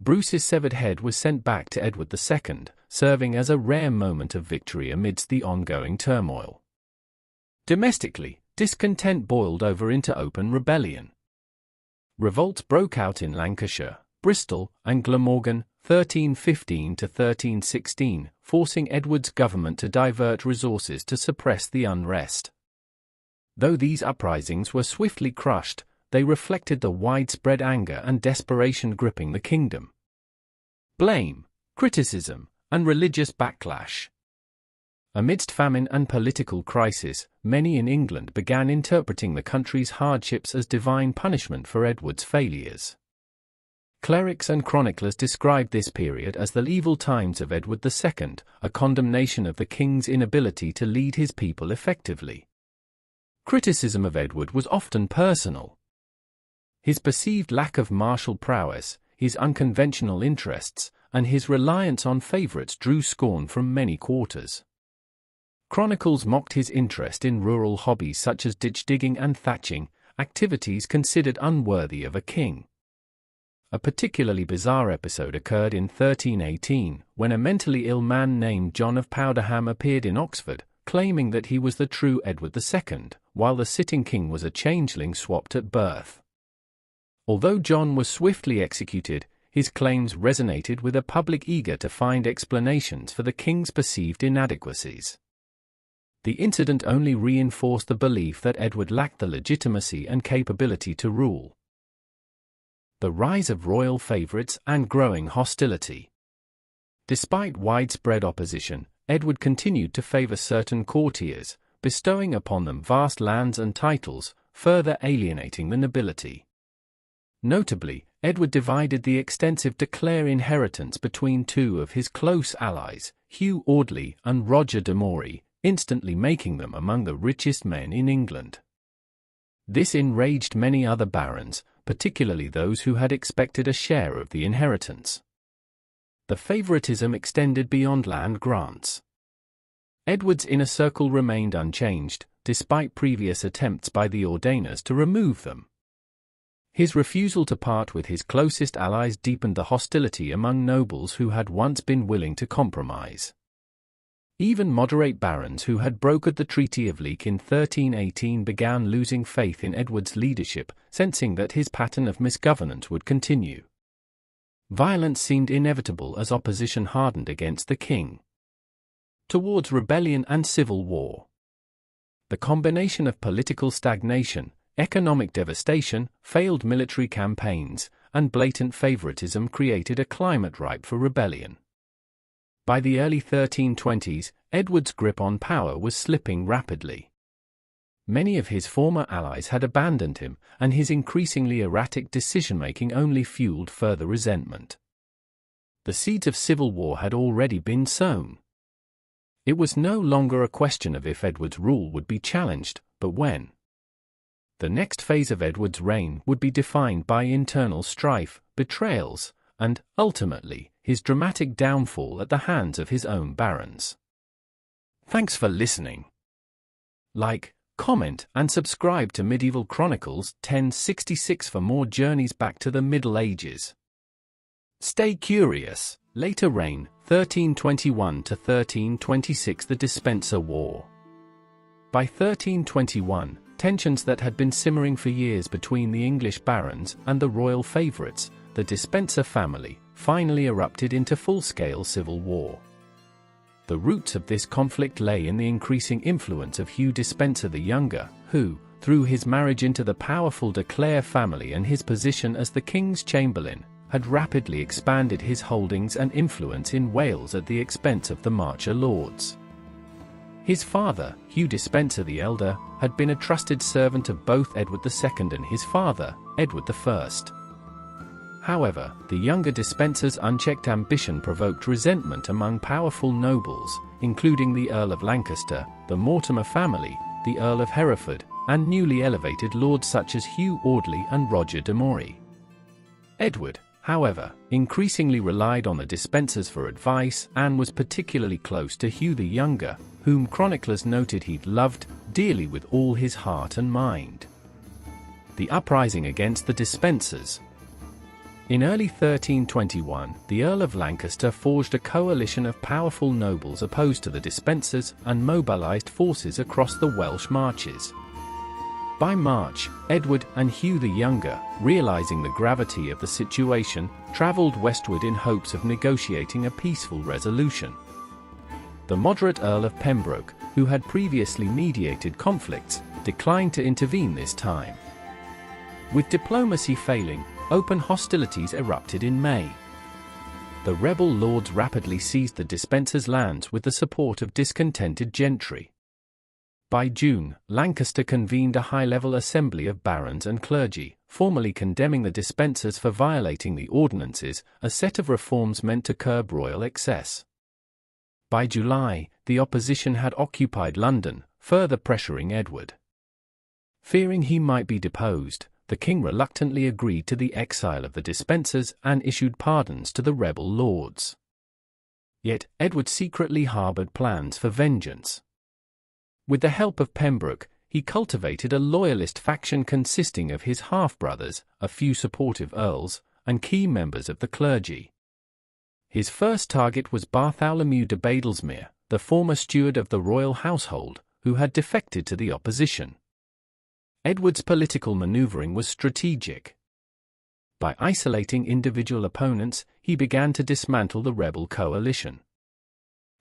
Bruce's severed head was sent back to Edward II, serving as a rare moment of victory amidst the ongoing turmoil. Domestically, discontent boiled over into open rebellion. Revolts broke out in Lancashire, Bristol, and Glamorgan, 1315 to 1316, forcing Edward's government to divert resources to suppress the unrest. Though these uprisings were swiftly crushed, they reflected the widespread anger and desperation gripping the kingdom. Blame, criticism, and religious backlash. Amidst famine and political crisis, many in England began interpreting the country's hardships as divine punishment for Edward's failures. Clerics and chroniclers described this period as the evil times of Edward II, a condemnation of the king's inability to lead his people effectively. Criticism of Edward was often personal. His perceived lack of martial prowess, his unconventional interests, and his reliance on favourites drew scorn from many quarters. Chronicles mocked his interest in rural hobbies such as ditch digging and thatching, activities considered unworthy of a king. A particularly bizarre episode occurred in 1318, when a mentally ill man named John of Powderham appeared in Oxford, claiming that he was the true Edward II, while the sitting king was a changeling swapped at birth. Although John was swiftly executed, his claims resonated with a public eager to find explanations for the king's perceived inadequacies. The incident only reinforced the belief that Edward lacked the legitimacy and capability to rule. The rise of royal favourites and growing hostility. Despite widespread opposition, Edward continued to favour certain courtiers, bestowing upon them vast lands and titles, further alienating the nobility. Notably, Edward divided the extensive de Clare inheritance between two of his close allies, Hugh Audley and Roger de Moray, instantly making them among the richest men in England. This enraged many other barons, particularly those who had expected a share of the inheritance. The favoritism extended beyond land grants. Edward's inner circle remained unchanged, despite previous attempts by the Ordainers to remove them. His refusal to part with his closest allies deepened the hostility among nobles who had once been willing to compromise. Even moderate barons who had brokered the Treaty of Leek in 1318 began losing faith in Edward's leadership, sensing that his pattern of misgovernance would continue. Violence seemed inevitable as opposition hardened against the king. Towards rebellion and civil war. The combination of political stagnation, economic devastation, failed military campaigns, and blatant favoritism created a climate ripe for rebellion. By the early 1320s, Edward's grip on power was slipping rapidly. Many of his former allies had abandoned him, and his increasingly erratic decision-making only fueled further resentment. The seeds of civil war had already been sown. It was no longer a question of if Edward's rule would be challenged, but when. The next phase of Edward's reign would be defined by internal strife, betrayals, and, ultimately, his dramatic downfall at the hands of his own barons. Thanks for listening. Like, comment, and subscribe to Medieval Chronicles 1066 for more journeys back to the Middle Ages. Stay curious. Later reign, 1321 to 1326, the Despencer War. By 1321, tensions that had been simmering for years between the English barons and the royal favourites, the Despencer family, finally erupted into full-scale civil war. The roots of this conflict lay in the increasing influence of Hugh Despencer the Younger, who, through his marriage into the powerful de Clare family and his position as the King's Chamberlain, had rapidly expanded his holdings and influence in Wales at the expense of the Marcher lords. His father, Hugh Despencer the Elder, had been a trusted servant of both Edward II and his father, Edward I. However, the younger Despencer's unchecked ambition provoked resentment among powerful nobles, including the Earl of Lancaster, the Mortimer family, the Earl of Hereford, and newly elevated lords such as Hugh Audley and Roger de Moray. Edward, however, increasingly relied on the Despensers for advice and was particularly close to Hugh the Younger, whom chroniclers noted he'd loved dearly with all his heart and mind. The uprising against the Despensers. In early 1321, the Earl of Lancaster forged a coalition of powerful nobles opposed to the Despensers and mobilized forces across the Welsh marches. By March, Edward and Hugh the Younger, realizing the gravity of the situation, traveled westward in hopes of negotiating a peaceful resolution. The moderate Earl of Pembroke, who had previously mediated conflicts, declined to intervene this time. With diplomacy failing, open hostilities erupted in May. The rebel lords rapidly seized the Despensers' lands with the support of discontented gentry. By June, Lancaster convened a high-level assembly of barons and clergy, formally condemning the Despensers for violating the ordinances, a set of reforms meant to curb royal excess. By July, the opposition had occupied London, further pressuring Edward. Fearing he might be deposed, the king reluctantly agreed to the exile of the Despensers and issued pardons to the rebel lords. Yet, Edward secretly harboured plans for vengeance. With the help of Pembroke, he cultivated a loyalist faction consisting of his half-brothers, a few supportive earls, and key members of the clergy. His first target was Bartholomew de Badlesmere, the former steward of the royal household, who had defected to the opposition. Edward's political maneuvering was strategic. By isolating individual opponents, he began to dismantle the rebel coalition.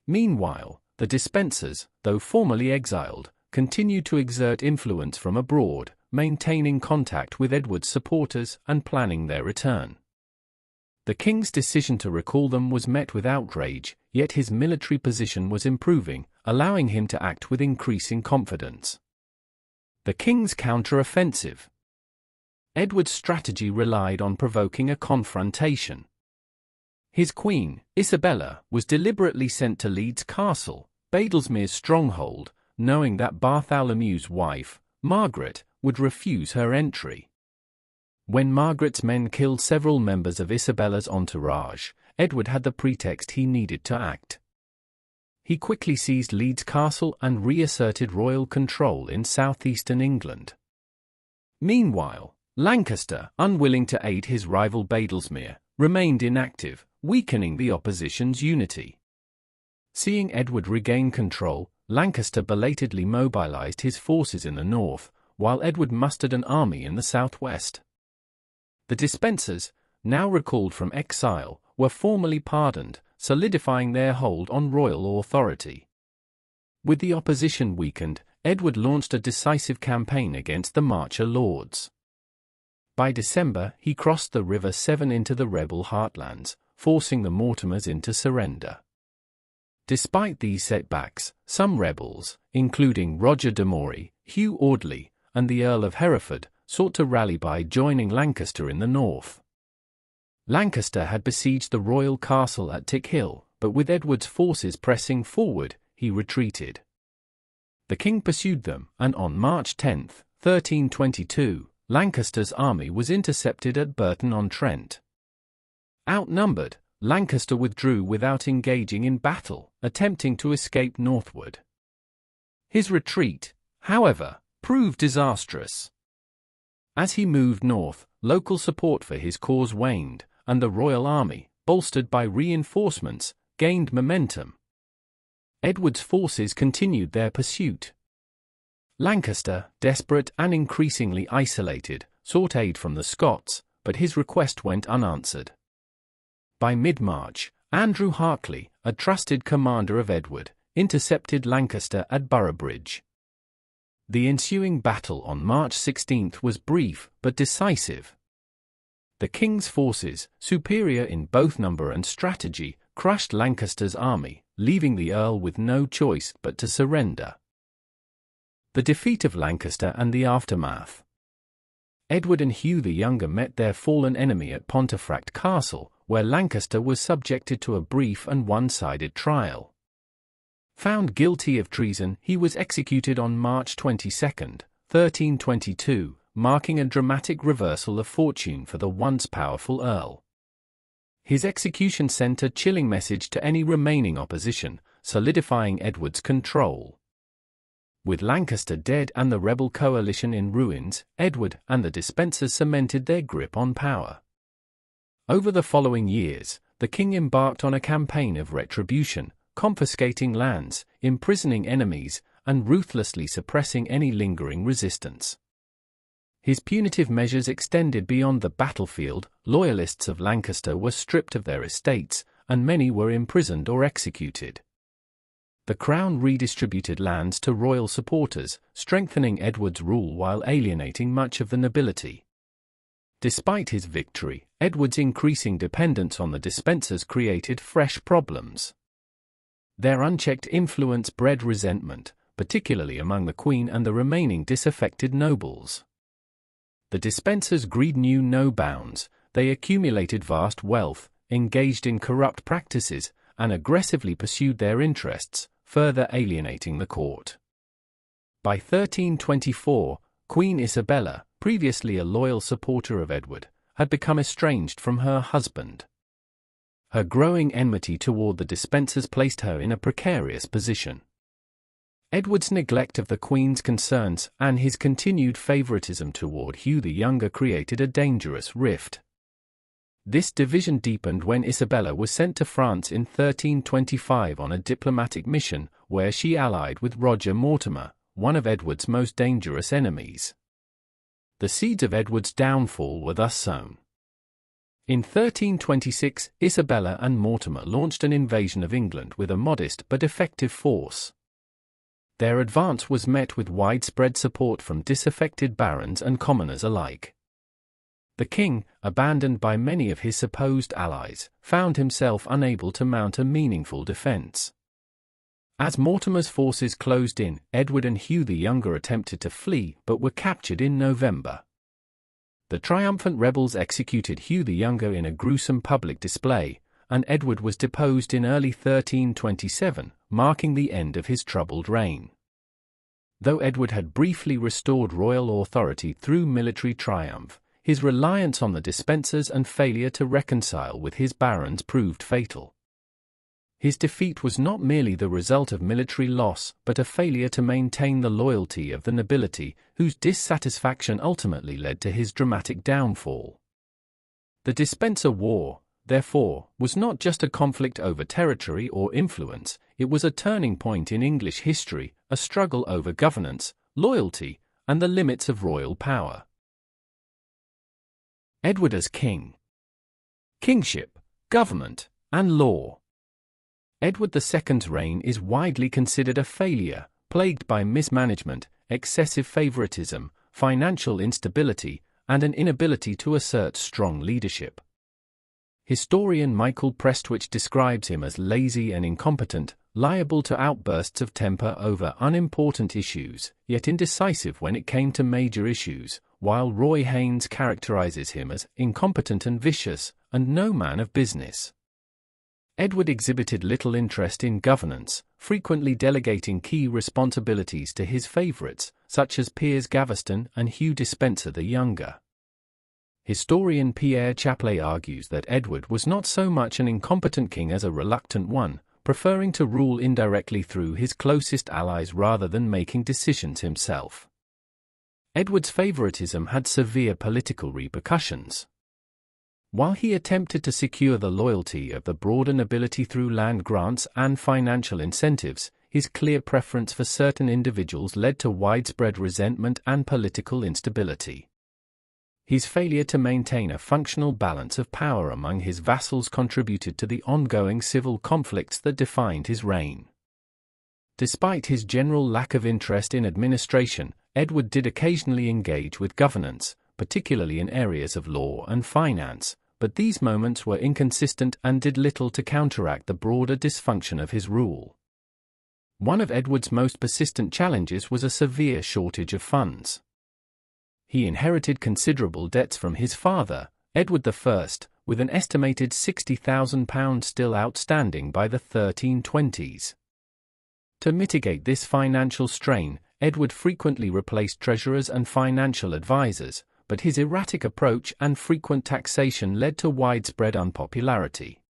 Meanwhile, the Despensers, though formally exiled, continued to exert influence from abroad, maintaining contact with Edward's supporters and planning their return. The king's decision to recall them was met with outrage, yet his military position was improving, allowing him to act with increasing confidence. The king's counter-offensive. Edward's strategy relied on provoking a confrontation. His queen, Isabella, was deliberately sent to Leeds Castle, Badlesmere's stronghold, knowing that Bartholomew's wife, Margaret, would refuse her entry. When Margaret's men killed several members of Isabella's entourage, Edward had the pretext he needed to act. He quickly seized Leeds Castle and reasserted royal control in southeastern England. Meanwhile, Lancaster, unwilling to aid his rival Badlesmere, remained inactive, weakening the opposition's unity. Seeing Edward regain control, Lancaster belatedly mobilized his forces in the north, while Edward mustered an army in the southwest. The Despensers, now recalled from exile, were formally pardoned, solidifying their hold on royal authority. With the opposition weakened, Edward launched a decisive campaign against the Marcher lords. By December, he crossed the River Severn into the rebel heartlands, forcing the Mortimers into surrender. Despite these setbacks, some rebels, including Roger de Moray, Hugh Audley, and the Earl of Hereford, sought to rally by joining Lancaster in the north. Lancaster had besieged the royal castle at Tickhill, but with Edward's forces pressing forward, he retreated. The king pursued them, and on March 10, 1322, Lancaster's army was intercepted at Burton-on-Trent. Outnumbered, Lancaster withdrew without engaging in battle, attempting to escape northward. His retreat, however, proved disastrous. As he moved north, local support for his cause waned, and the royal army, bolstered by reinforcements, gained momentum. Edward's forces continued their pursuit. Lancaster, desperate and increasingly isolated, sought aid from the Scots, but his request went unanswered. By mid-March, Andrew Harclay, a trusted commander of Edward, intercepted Lancaster at Boroughbridge. The ensuing battle on March 16 was brief but decisive. The king's forces, superior in both number and strategy, crushed Lancaster's army, leaving the Earl with no choice but to surrender. The defeat of Lancaster and the aftermath. Edward and Hugh the Younger met their fallen enemy at Pontefract Castle, where Lancaster was subjected to a brief and one-sided trial. Found guilty of treason, he was executed on March 22, 1322, marking a dramatic reversal of fortune for the once powerful Earl. His execution sent a chilling message to any remaining opposition, solidifying Edward's control. With Lancaster dead and the rebel coalition in ruins, Edward and the Despensers cemented their grip on power. Over the following years, the king embarked on a campaign of retribution, confiscating lands, imprisoning enemies, and ruthlessly suppressing any lingering resistance. His punitive measures extended beyond the battlefield. Loyalists of Lancaster were stripped of their estates, and many were imprisoned or executed. The crown redistributed lands to royal supporters, strengthening Edward's rule while alienating much of the nobility. Despite his victory, Edward's increasing dependence on the Despensers created fresh problems. Their unchecked influence bred resentment, particularly among the Queen and the remaining disaffected nobles. The Despensers' greed knew no bounds. They accumulated vast wealth, engaged in corrupt practices, and aggressively pursued their interests, further alienating the court. By 1324, Queen Isabella, previously a loyal supporter of Edward, had become estranged from her husband. Her growing enmity toward the Despensers placed her in a precarious position. Edward's neglect of the Queen's concerns and his continued favoritism toward Hugh the Younger created a dangerous rift. This division deepened when Isabella was sent to France in 1325 on a diplomatic mission, where she allied with Roger Mortimer, one of Edward's most dangerous enemies. The seeds of Edward's downfall were thus sown. In 1326, Isabella and Mortimer launched an invasion of England with a modest but effective force. Their advance was met with widespread support from disaffected barons and commoners alike. The king, abandoned by many of his supposed allies, found himself unable to mount a meaningful defense. As Mortimer's forces closed in, Edward and Hugh the Younger attempted to flee but were captured in November. The triumphant rebels executed Hugh the Younger in a gruesome public display, and Edward was deposed in early 1327, marking the end of his troubled reign. Though Edward had briefly restored royal authority through military triumph, his reliance on the Despensers and failure to reconcile with his barons proved fatal. His defeat was not merely the result of military loss, but a failure to maintain the loyalty of the nobility, whose dissatisfaction ultimately led to his dramatic downfall. The Despenser War, therefore, was not just a conflict over territory or influence, it was a turning point in English history, a struggle over governance, loyalty, and the limits of royal power. Edward as king. Kingship, government, and law. Edward II's reign is widely considered a failure, plagued by mismanagement, excessive favoritism, financial instability, and an inability to assert strong leadership. Historian Michael Prestwich describes him as lazy and incompetent, liable to outbursts of temper over unimportant issues, yet indecisive when it came to major issues, while Roy Haynes characterizes him as incompetent and vicious, and no man of business. Edward exhibited little interest in governance, frequently delegating key responsibilities to his favorites, such as Piers Gaveston and Hugh Despenser the Younger. Historian Pierre Chaplet argues that Edward was not so much an incompetent king as a reluctant one, preferring to rule indirectly through his closest allies rather than making decisions himself. Edward's favoritism had severe political repercussions. While he attempted to secure the loyalty of the broader nobility through land grants and financial incentives, his clear preference for certain individuals led to widespread resentment and political instability. His failure to maintain a functional balance of power among his vassals contributed to the ongoing civil conflicts that defined his reign. Despite his general lack of interest in administration, Edward did occasionally engage with governance, particularly in areas of law and finance, but these moments were inconsistent and did little to counteract the broader dysfunction of his rule. One of Edward's most persistent challenges was a severe shortage of funds. He inherited considerable debts from his father, Edward I, with an estimated £60,000 still outstanding by the 1320s. To mitigate this financial strain, Edward frequently replaced treasurers and financial advisors, but his erratic approach and frequent taxation led to widespread unpopularity.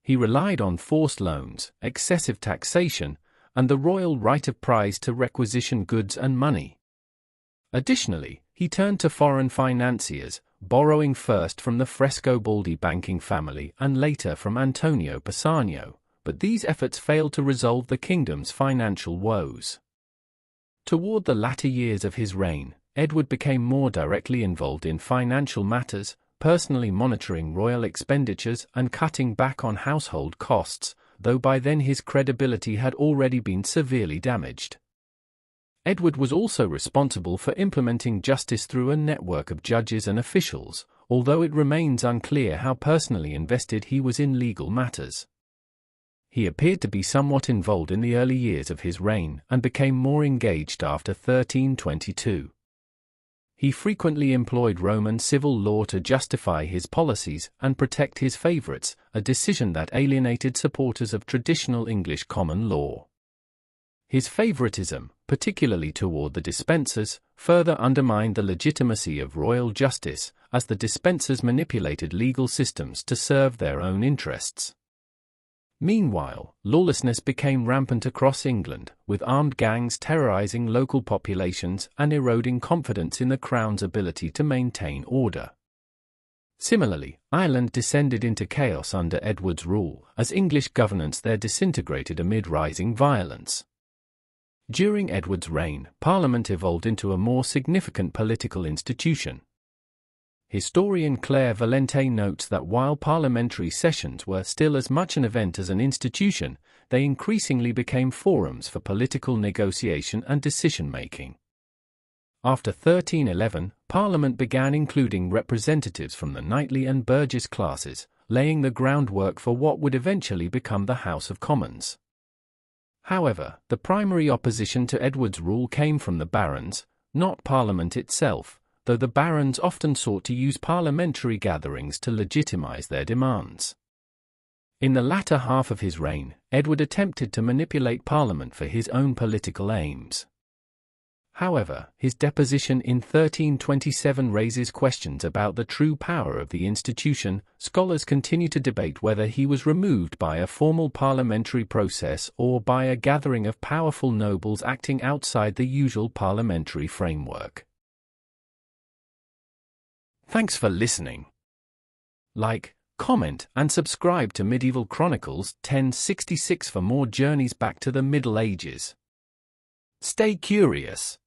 He relied on forced loans, excessive taxation, and the royal right of prize to requisition goods and money. Additionally, he turned to foreign financiers, borrowing first from the Frescobaldi banking family and later from Antonio Pisano, but these efforts failed to resolve the kingdom's financial woes. Toward the latter years of his reign, Edward became more directly involved in financial matters, personally monitoring royal expenditures and cutting back on household costs, though by then his credibility had already been severely damaged. Edward was also responsible for implementing justice through a network of judges and officials, although it remains unclear how personally invested he was in legal matters. He appeared to be somewhat involved in the early years of his reign and became more engaged after 1322. He frequently employed Roman civil law to justify his policies and protect his favorites, a decision that alienated supporters of traditional English common law. His favoritism, particularly toward the dispensers, further undermined the legitimacy of royal justice, as the dispensers manipulated legal systems to serve their own interests. Meanwhile, lawlessness became rampant across England, with armed gangs terrorizing local populations and eroding confidence in the Crown's ability to maintain order. Similarly, Ireland descended into chaos under Edward's rule, as English governance there disintegrated amid rising violence. During Edward's reign, Parliament evolved into a more significant political institution. Historian Claire Valente notes that while parliamentary sessions were still as much an event as an institution, they increasingly became forums for political negotiation and decision-making. After 1311, Parliament began including representatives from the knightly and burgess classes, laying the groundwork for what would eventually become the House of Commons. However, the primary opposition to Edward's rule came from the barons, not Parliament itself, though the barons often sought to use parliamentary gatherings to legitimize their demands. In the latter half of his reign, Edward attempted to manipulate Parliament for his own political aims. However, his deposition in 1327 raises questions about the true power of the institution. Scholars continue to debate whether he was removed by a formal parliamentary process or by a gathering of powerful nobles acting outside the usual parliamentary framework. Thanks for listening. Like, comment, and subscribe to Medieval Chronicles 1066 for more journeys back to the Middle Ages. Stay curious.